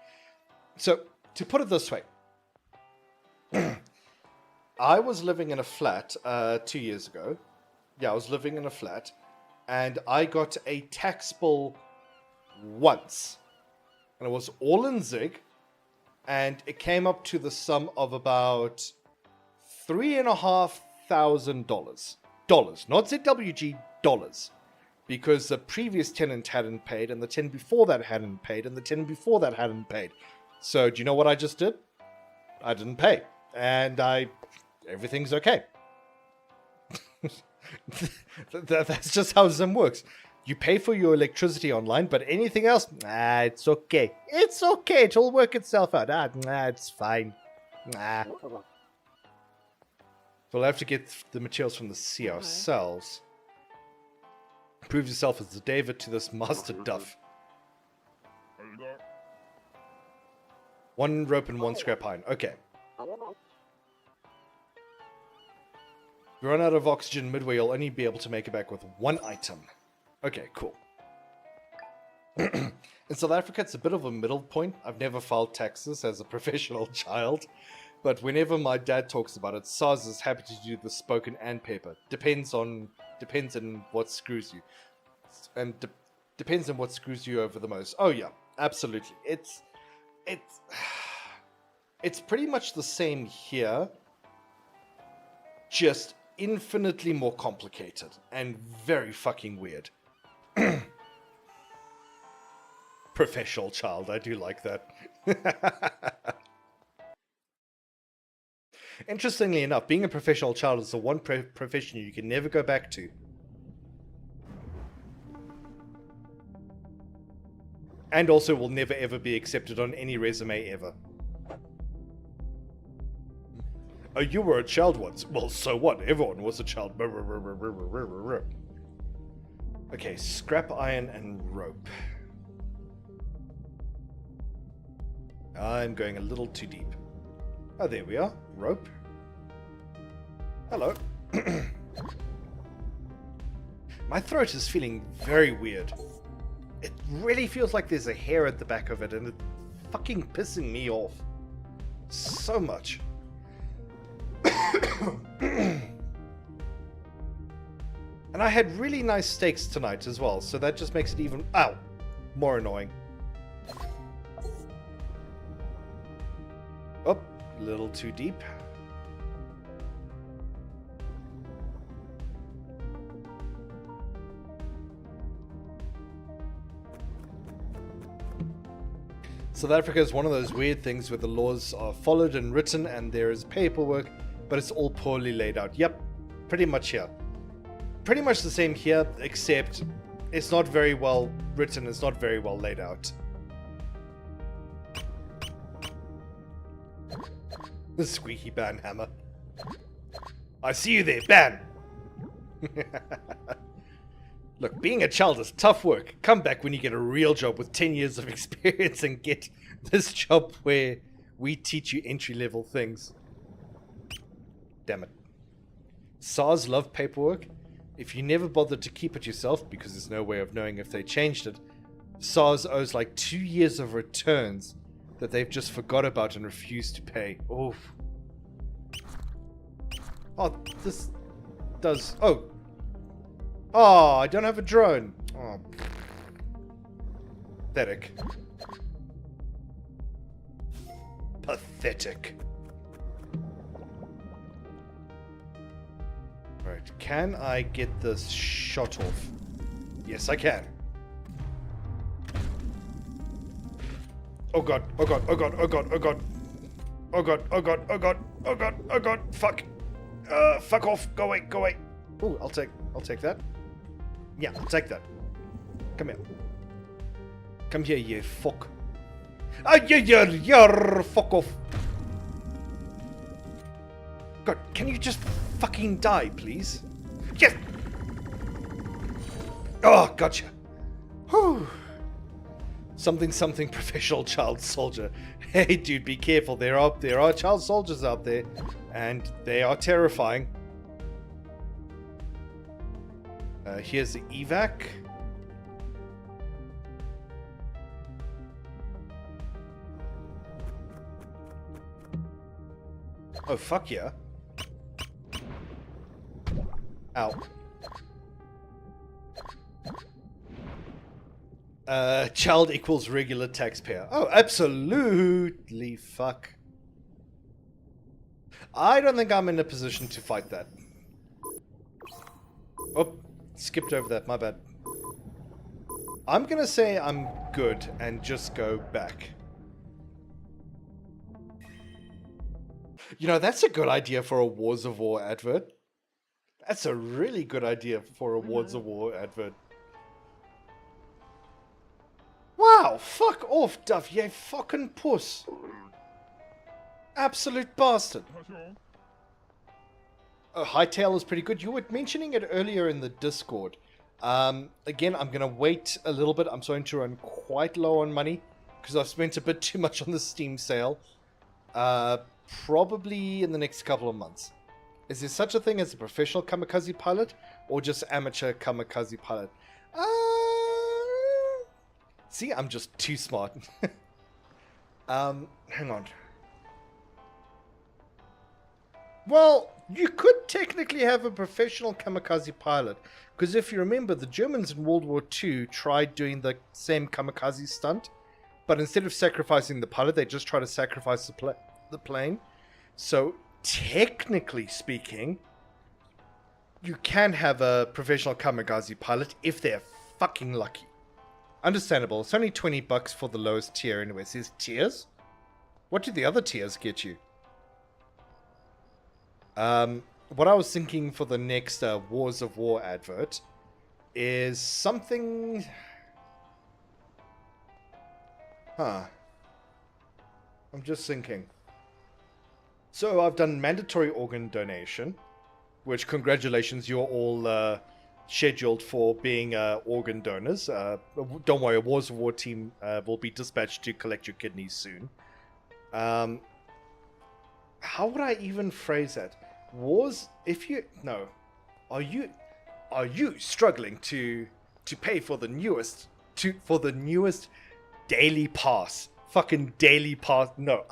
Speaker 1: So, to put it this way, I was living in a flat 2 years ago. Yeah, I was living in a flat, and I got a tax bill once. And it was all in Zig, and it came up to the sum of about $3,500. Dollars, not ZWG, dollars. Because the previous tenant hadn't paid, and the tenant before that hadn't paid, and the tenant before that hadn't paid. So, do you know what I just did? I didn't pay. And everything's okay. That's just how Zim works. You pay for your electricity online, but anything else, it's okay. It's okay. It'll work itself out. It's fine. We'll have to get the materials from the sea ourselves. Prove yourself as the David to this Master Duff. 1 rope and 1 scrap iron. Okay. If you run out of oxygen midway, you'll only be able to make it back with 1 item. Okay, cool. In South Africa, it's a bit of a middle point. I've never filed taxes as a professional child, but whenever my dad talks about it, SARS is happy to do the spoken and paper. Depends on what screws you, and depends on what screws you over the most. Oh yeah, absolutely. It's pretty much the same here, just infinitely more complicated and very fucking weird. Professional child, I do like that. Interestingly enough, being a professional child is the one profession you can never go back to. And also will never ever be accepted on any resume ever. Oh, you were a child once. Well, so what? Everyone was a child. Okay, scrap iron and rope. I'm going a little too deep. Oh, there we are. Rope. Hello. My throat is feeling very weird. It really feels like there's a hair at the back of it, and it's fucking pissing me off. So much. And I had really nice steaks tonight as well, so that just makes it even, more annoying. Oh, a little too deep. South Africa is one of those weird things where the laws are followed and written and there is paperwork, but it's all poorly laid out. Yep, pretty much here. Pretty much the same here, except it's not very well written, it's not very well laid out. The squeaky ban hammer. I see you there, Ban! Look, being a child is tough work. Come back when you get a real job with 10 years of experience and get this job where we teach you entry-level things. Damn it. SARS love paperwork. If you never bothered to keep it yourself, because there's no way of knowing if they changed it, SARS owes like 2 years of returns that they've just forgot about and refused to pay. Oh, this does... Oh, I don't have a drone. Oh, pathetic. Pathetic. Right, can I get this shot off? Yes, I can. Oh god, oh god, oh god, oh god, oh god. Oh god, oh god, oh god, oh god, oh god, fuck. Fuck off, go away, go away. Ooh, I'll take that. Yeah, I'll take that. Come here. Come here, you fuck. You're fuck off. God, can you just fucking die, please? Yes! Oh, gotcha. Whew. something something professional child soldier. Hey, dude, be careful. There are child soldiers out there, and they are terrifying. Here's the evac. Oh, fuck yeah. Ow. Child equals regular taxpayer. Oh, absolutely fuck. I don't think I'm in a position to fight that. Oh, skipped over that, my bad. I'm gonna say I'm good and just go back. You know, that's a good idea for a Wars of War advert. That's a really good idea for a Wars of War advert. Wow, fuck off, Duff, you fucking puss. Absolute bastard. Hightail is pretty good. You were mentioning it earlier in the Discord. Again, I'm going to wait a little bit. I'm starting to run quite low on money because I've spent a bit too much on the Steam sale. Probably in the next couple of months. Is there such a thing as a professional kamikaze pilot or just amateur kamikaze pilot? See, I'm just too smart. Hang on. Well, you could technically have a professional kamikaze pilot, because if you remember, the Germans in World War II tried doing the same kamikaze stunt, but instead of sacrificing the pilot, they just try to sacrifice the plane. So, technically speaking, you can have a professional kamikaze pilot if they're fucking lucky. Understandable. It's only $20 for the lowest tier anyway. It says tiers? What do the other tiers get you? What I was thinking for the next Wars of War advert is something... I'm just thinking. So I've done mandatory organ donation, which congratulations, you're all scheduled for being organ donors. Don't worry, a Wars of War team will be dispatched to collect your kidneys soon. How would I even phrase that? Are you struggling to pay for the newest daily pass? Fucking daily pass. No,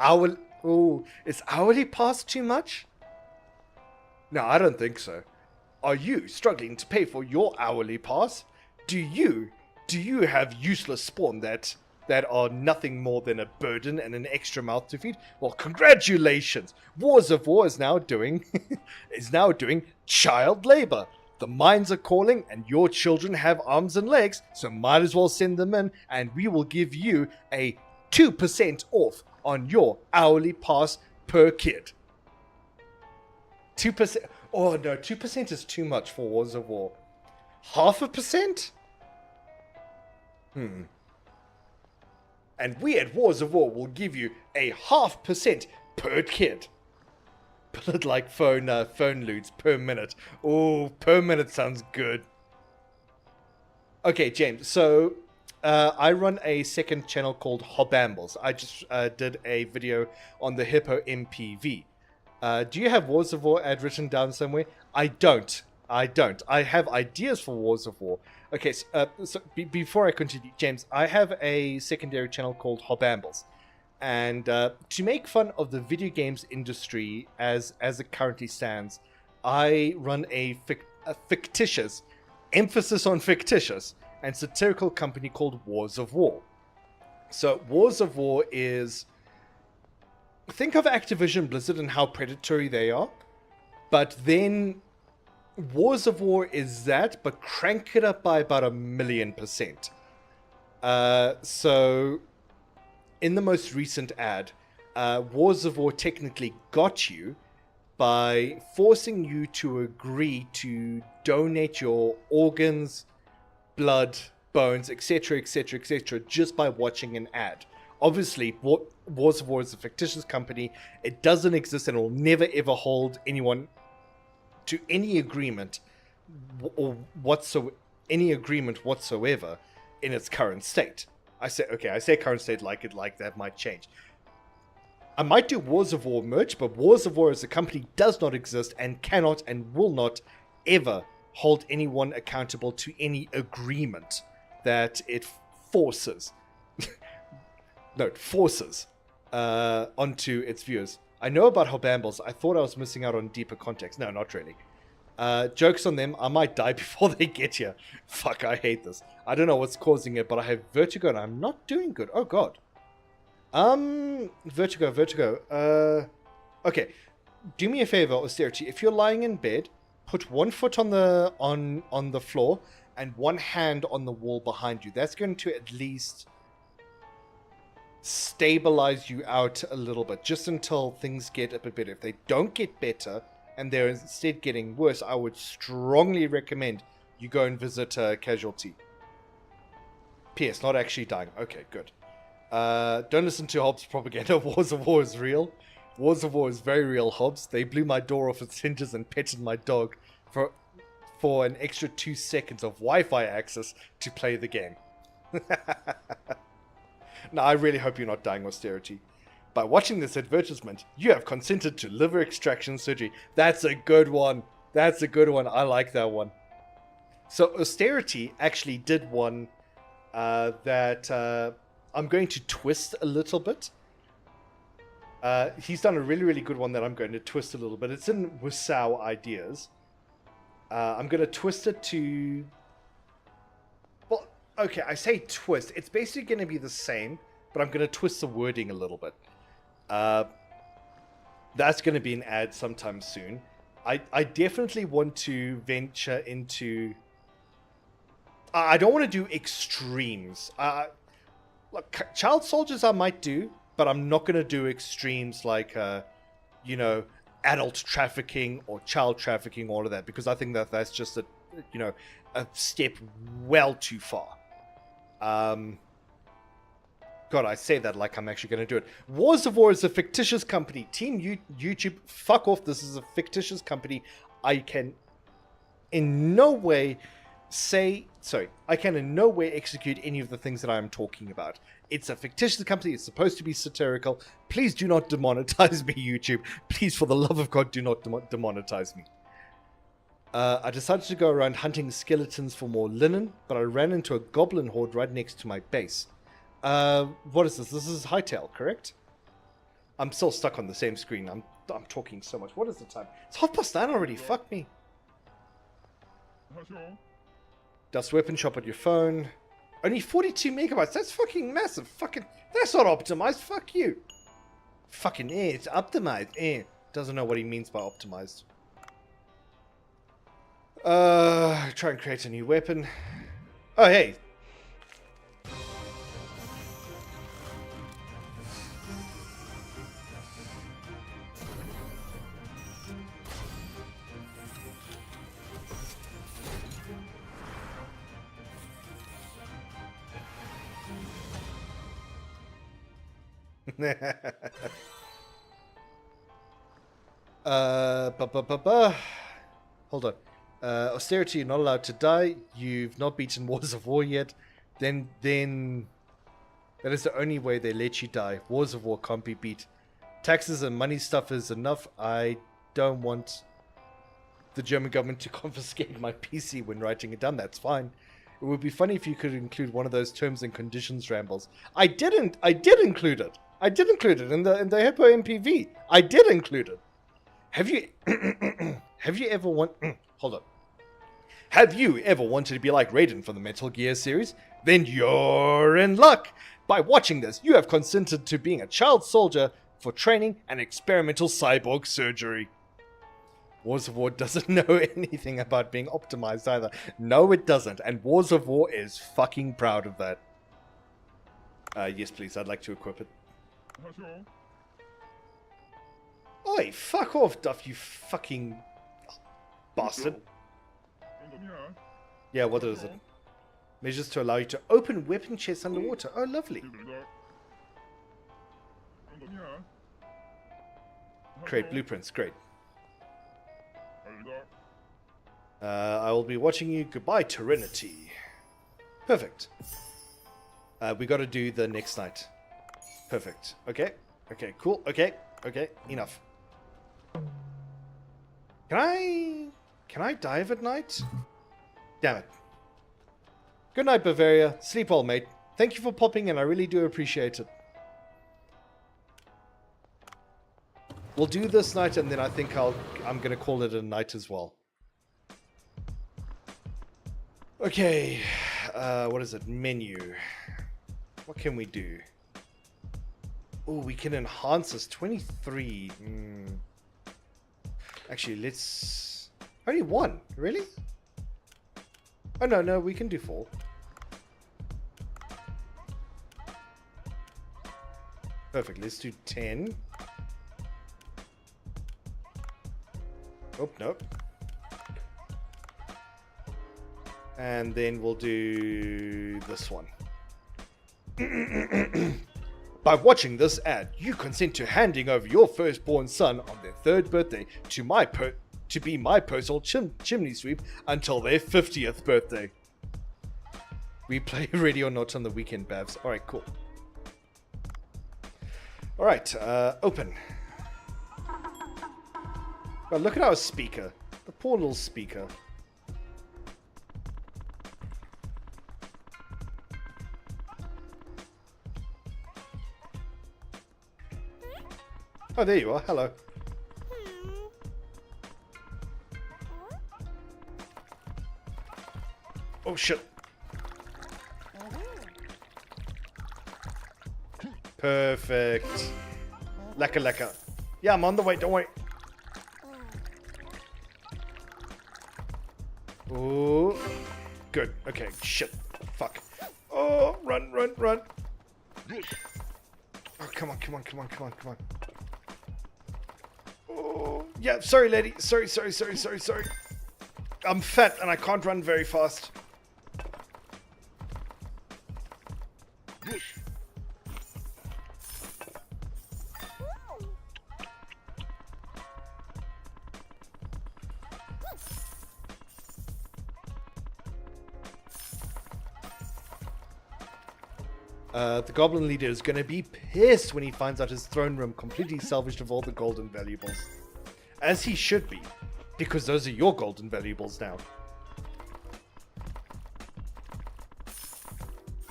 Speaker 1: is hourly pass too much? No, I don't think so. Are you struggling to pay for your hourly pass? Do you have useless spawn that are nothing more than a burden and an extra mouth to feed? Well, congratulations! Wars of War is now doing child labor. The mines are calling, and your children have arms and legs, so might as well send them in, and we will give you a 2% off on your hourly pass per kid. 2%? Oh no, 2% is too much for Wars of War. 0.5%? And we at Wars of War will give you a 0.5% per kid. Put it like phone loots per minute. Oh, per minute sounds good. Okay, James. So I run a second channel called Hobambles. I just did a video on the Hippo MPV. Do you have Wars of War ad written down somewhere? I don't. I have ideas for Wars of War. Okay, so before I continue, James, I have a secondary channel called Hobambles. And to make fun of the video games industry as it currently stands, I run a fictitious, emphasis on fictitious, and satirical company called Wars of War. So Wars of War is... Think of Activision Blizzard and how predatory they are. But then Wars of War is that, but crank it up by about 1,000,000%. So in the most recent ad, Wars of War technically got you by forcing you to agree to donate your organs, blood, bones, etc., etc., etc., just by watching an ad. Obviously, Wars of War is a fictitious company. It doesn't exist and will never ever hold anyone to any agreement or any agreement whatsoever in its current state. I say current state like it like that might change. I might do Wars of War merch, but Wars of War as a company does not exist and cannot and will not ever hold anyone accountable to any agreement that it forces. forces onto its viewers. I know about Hobambles. I thought I was missing out on deeper context. No, not really. Jokes on them. I might die before they get here. Fuck, I hate this. I don't know what's causing it, but I have vertigo and I'm not doing good. Oh, God. Vertigo. Okay. Do me a favor, Austerity. If you're lying in bed, put one foot on the floor and one hand on the wall behind you. That's going to at least stabilize you out a little bit, just until things get a bit better. If they don't get better and they're instead getting worse, I would strongly recommend you go and visit a casualty. P.S. Not actually dying. Okay, good. Don't listen to Hobbs' propaganda. Wars of War is real. Wars of War is very real, Hobbs. They blew my door off its hinges and petted my dog for an extra 2 seconds of Wi-Fi access to play the game. Now, I really hope you're not dying, Austerity. By watching this advertisement, you have consented to liver extraction surgery. That's a good one. That's a good one. I like that one. So, Austerity actually did one that I'm going to twist a little bit. He's done a really, really good one that I'm going to twist a little bit. It's in Wisau Ideas. I'm going to twist it to... Well, okay, I say twist. It's basically going to be the same, but I'm going to twist the wording a little bit. That's going to be an ad sometime soon. I definitely want to venture into... I don't want to do extremes. Look, child soldiers I might do, but I'm not going to do extremes like, adult trafficking or child trafficking, all of that, because I think that that's just a step well too far. God, I say that like I'm actually going to do it. Wars of War is a fictitious company. Team YouTube, fuck off. This is a fictitious company. I can in no way execute any of the things that I am talking about. It's a fictitious company. It's supposed to be satirical. Please do not demonetize me, YouTube. Please, for the love of God, do not demonetize me. I decided to go around hunting skeletons for more linen, but I ran into a goblin horde right next to my base. What is this? This is Hytale, correct? I'm still stuck on the same screen. I'm talking so much. What is the time? It's 9:30 already. Fuck me. Dust weapon shop on your phone. Only 42 megabytes. That's fucking massive. That's not optimized. Fuck you. Fucking it's optimized. Doesn't know what he means by optimized. Try and create a new weapon. Oh, hey. Hold on. Austerity, you're not allowed to die. You've not beaten Wars of War yet. Then that is the only way they let you die. Wars of War can't be beat. Taxes and money stuff is enough. I don't want the German government to confiscate my PC when writing it down. That's fine. It would be funny if you could include one of those terms and conditions rambles. I did include it. I did include it in the Hippo MPV. I did include it. Have you ever hold on. Have you ever wanted to be like Raiden from the Metal Gear series? Then you're in luck. By watching this, you have consented to being a child soldier for training and experimental cyborg surgery. Wars of War doesn't know anything about being optimized either. No, it doesn't. And Wars of War is fucking proud of that. Yes, please. I'd like to equip it. Oi, fuck off, Duff, you fucking bastard. Yeah, what is it? Measures to allow you to open weapon chests underwater. Oh, lovely. Create blueprints. Great. I will be watching you. Goodbye, Trinity. Perfect. We got to do the next night. Perfect. Okay. Okay, cool. Okay. Okay, enough. Can I dive at night? Damn it. Good night, Bavaria. Sleep well, mate. Thank you for popping in. I really do appreciate it. We'll do this night, and then I think I'm going to call it a night as well. Okay. What is it? Menu. What can we do? Oh, we can enhance this. 23. Actually, let's... Only one. Really? Oh, no. We can do 4. Perfect. Let's do 10. Oh, nope. And then we'll do this one. By watching this ad, you consent to handing over your firstborn son on their 3rd birthday to be my personal chimney sweep until their 50th birthday. We play Ready or Not on the weekend, Bavs. Alright, cool. Alright, open. Oh, look at our speaker. The poor little speaker. Oh, there you are. Hello. Oh, shit. Perfect. Lekker, lekker. Yeah, I'm on the way. Don't worry. Oh, good. Okay, shit. Fuck. Oh, run. Oh, come on. Oh, yeah, sorry, lady. Sorry. I'm fat and I can't run very fast. The goblin leader is going to be pissed when he finds out his throne room completely salvaged of all the golden valuables. As he should be, because those are your golden valuables now.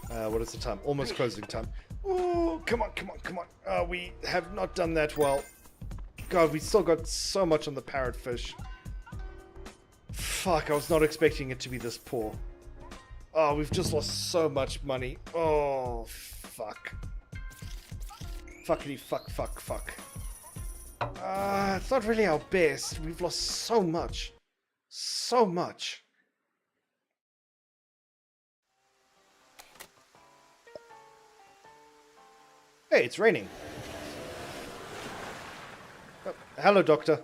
Speaker 1: What is the time? Almost closing time. Oh, come on. We have not done that well. God, we still got so much on the parrotfish. Fuck, I was not expecting it to be this poor. Oh, we've just lost so much money. Oh, fuck. Fuckity fuck. It's not really our best. We've lost so much. So much. Hey, it's raining. Oh, hello, doctor.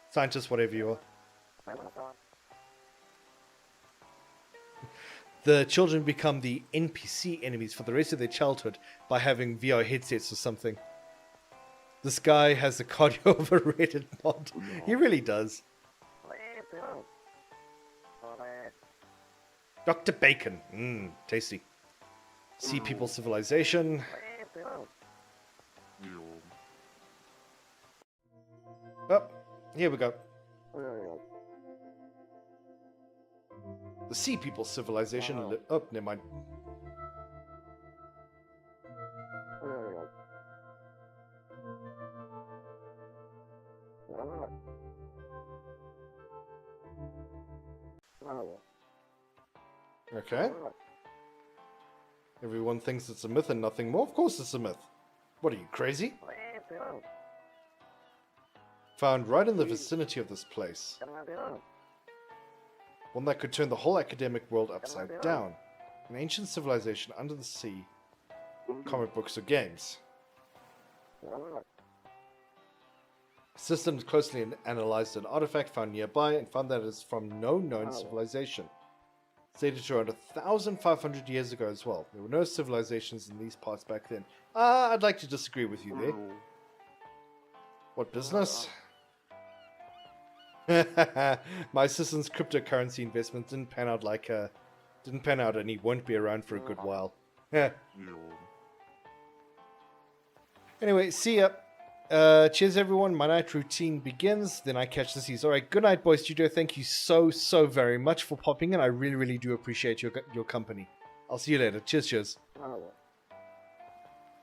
Speaker 1: Scientist, whatever you are. The children become the NPC enemies for the rest of their childhood by having VR headsets or something. This guy has the cardio of a Reddit mod. He really does. Dr. Bacon. Tasty. Sea People Civilization. Oh, here we go. The Sea People Civilization. Oh, never mind. Okay. Everyone thinks it's a myth and nothing more. Of course it's a myth. What are you, crazy? Found right in the vicinity of this place. One that could turn the whole academic world upside down. An ancient civilization under the sea. Comic books or games. Systems closely analyzed an artifact found nearby and found that it is from no known civilization. It's dated to around 1,500 years ago as well. There were no civilizations in these parts back then. I'd like to disagree with you there. What business? My assistant's cryptocurrency investment didn't pan out and he won't be around for a good while. Yeah. Anyway, see ya. Cheers, everyone. My night routine begins. Then I catch the seas. All right. Good night, Boy Studio. Thank you so very much for popping in. I really do appreciate your company. I'll see you later. Cheers.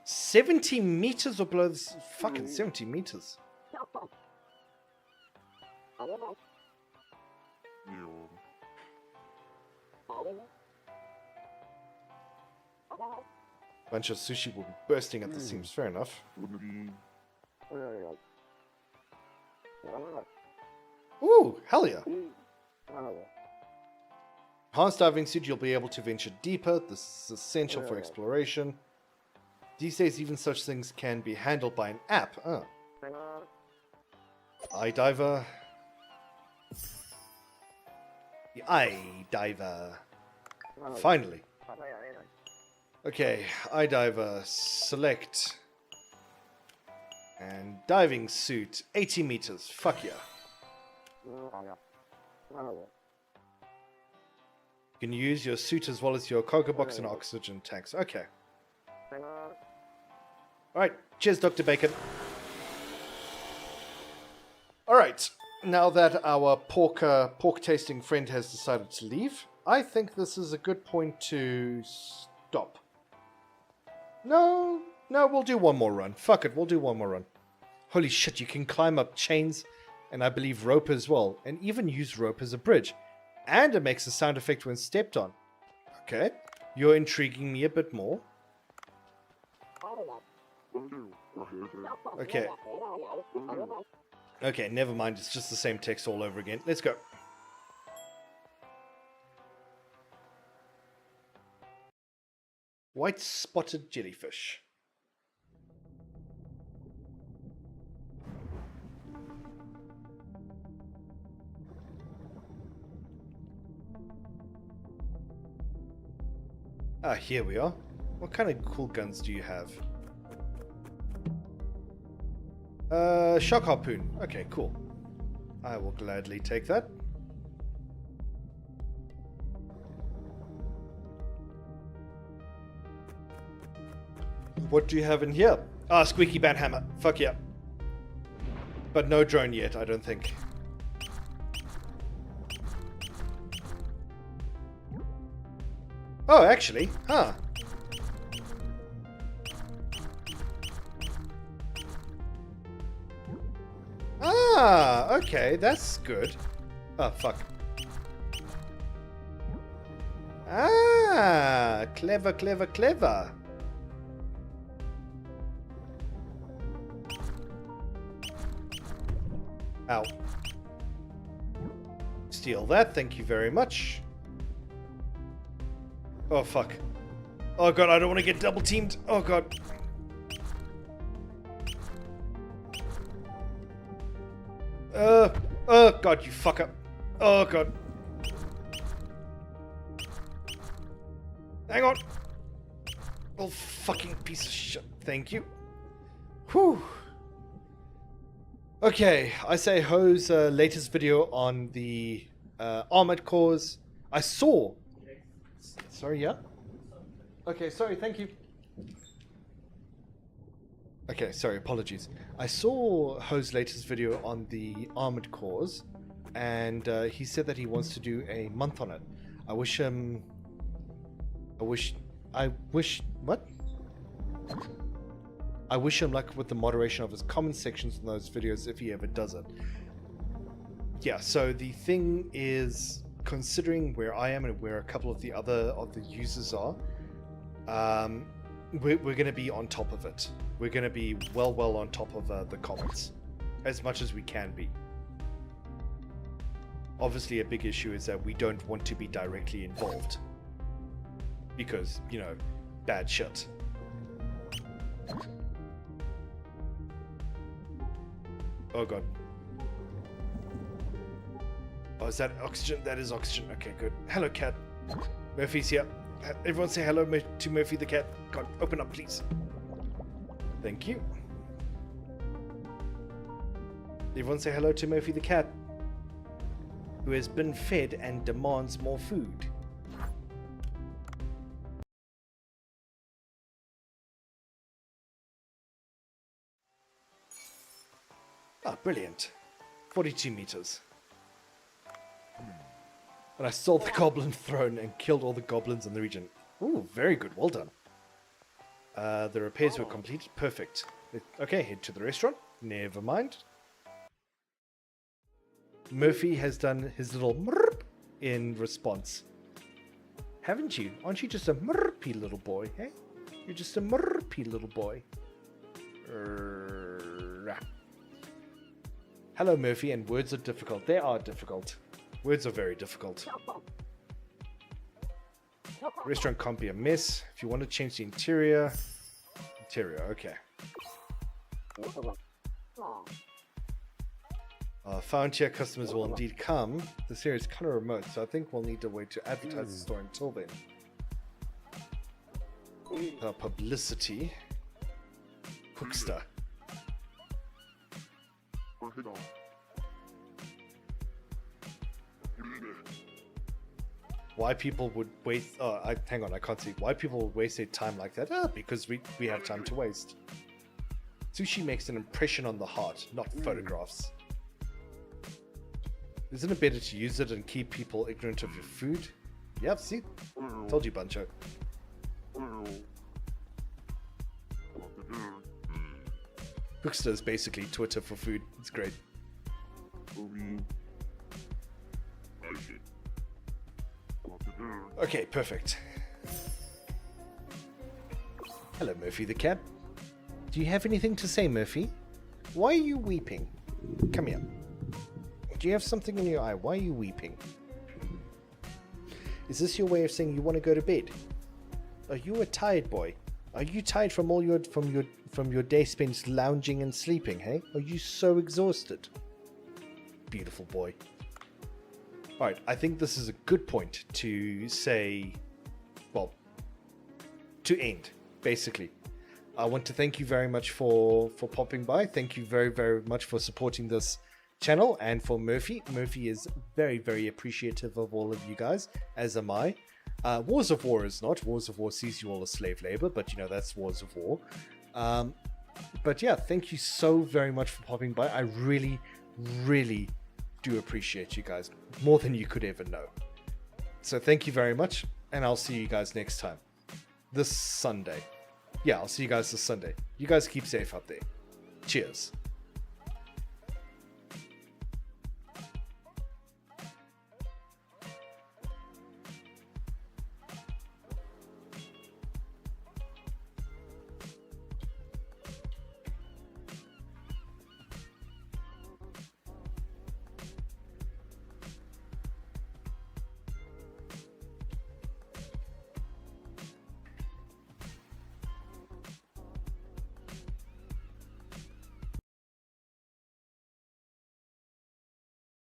Speaker 1: 70 meters or below this? Fucking 70 meters. Bunch of sushi will be bursting at the seams. Fair enough. Ooh, hell yeah. Enhanced diving suit, you'll be able to venture deeper. This is essential for exploration. These days, even such things can be handled by an app. Oh. iDiver. The iDiver. Finally. Okay, iDiver. Select. And diving suit. 80 meters. Fuck yeah. You can use your suit as well as your cargo box and oxygen tanks. Okay. Alright, cheers, Dr. Bacon. Alright, now that our pork tasting friend has decided to leave, I think this is a good point to stop. No, we'll do one more run. Fuck it, we'll do one more run. Holy shit, you can climb up chains, and I believe rope as well, and even use rope as a bridge. And it makes a sound effect when stepped on. Okay, you're intriguing me a bit more. Okay, never mind. It's just the same text all over again. Let's go. White spotted jellyfish. Ah, here we are. What kind of cool guns do you have? Shock harpoon. Okay, cool. I will gladly take that. What do you have in here? Ah, squeaky band hammer. Fuck yeah. But no drone yet, I don't think. Oh, actually, huh. Ah, okay, that's good. Oh, fuck. Ah, clever. Ow. Steal that, thank you very much. Oh, fuck. Oh, God, I don't want to get double teamed. Oh, God. Oh, God, you fuck up. Oh, God. Hang on. Oh, fucking piece of shit. Thank you. Whew. Okay, I say Ho's latest video on the Armored Cores. I saw... Sorry, yeah? Okay, sorry, thank you. Okay, sorry, apologies. I saw Ho's latest video on the Armored Cores, and he said that he wants to do a month on it. I wish what? I wish him luck with the moderation of his comment sections in those videos if he ever does it. Yeah, so the thing is, considering where I am and where a couple of the other users are, we're going to be on top of it. We're going to be well on top of the comments, as much as we can be. Obviously, a big issue is that we don't want to be directly involved, because, you know, bad shit. Oh, God. Oh, is that oxygen? That is oxygen. Okay, good. Hello, cat. Murphy's here. Everyone say hello to Murphy the cat. God, open up, please. Thank you. Everyone say hello to Murphy the cat, who has been fed and demands more food. Ah, brilliant. 42 meters. And I stole the goblin throne and killed all the goblins in the region. Ooh, very good. Well done. The repairs were completed. Perfect. Okay, head to the restaurant. Never mind. Murphy has done his little mrp in response. Haven't you? Aren't you just a mrpy little boy, hey? You're just a mrpy little boy. Hello, Murphy, and words are difficult. They are difficult. Words are very difficult. Restaurant can't be a mess. If you want to change the interior... okay. Found here customers will indeed come. This area is kind of remote, so I think we'll need to wait to advertise the store until then. Publicity. Cookster. Why people would waste... hang on, I can't see. Why people would waste their time like that? Because we have time to waste. Sushi makes an impression on the heart, not photographs. Isn't it better to use it and keep people ignorant of your food? Yep, see? Told you, Bancho. Cookster is basically Twitter for food. It's great. Okay, perfect. Hello, Murphy the cat. Do you have anything to say, Murphy? Why are you weeping? Come here. Do you have something in your eye? Why are you weeping? Is this your way of saying you want to go to bed? Are you a tired boy? Are you tired from all your day spent lounging and sleeping, hey? Are you so exhausted? Beautiful boy. Alright, I think this is a good point to say, well, to end, basically. I want to thank you very much for popping by. Thank you very, very much for supporting this channel, and for Murphy. Murphy is very, very appreciative of all of you guys, as am I. Wars of War is not. Wars of War sees you all as slave labor, but you know, that's Wars of War. But yeah, thank you so very much for popping by. I really, really do appreciate you guys, more than you could ever know. So thank you very much, and I'll see you guys next time. This Sunday. Yeah, I'll see you guys this Sunday. You guys keep safe up there. Cheers.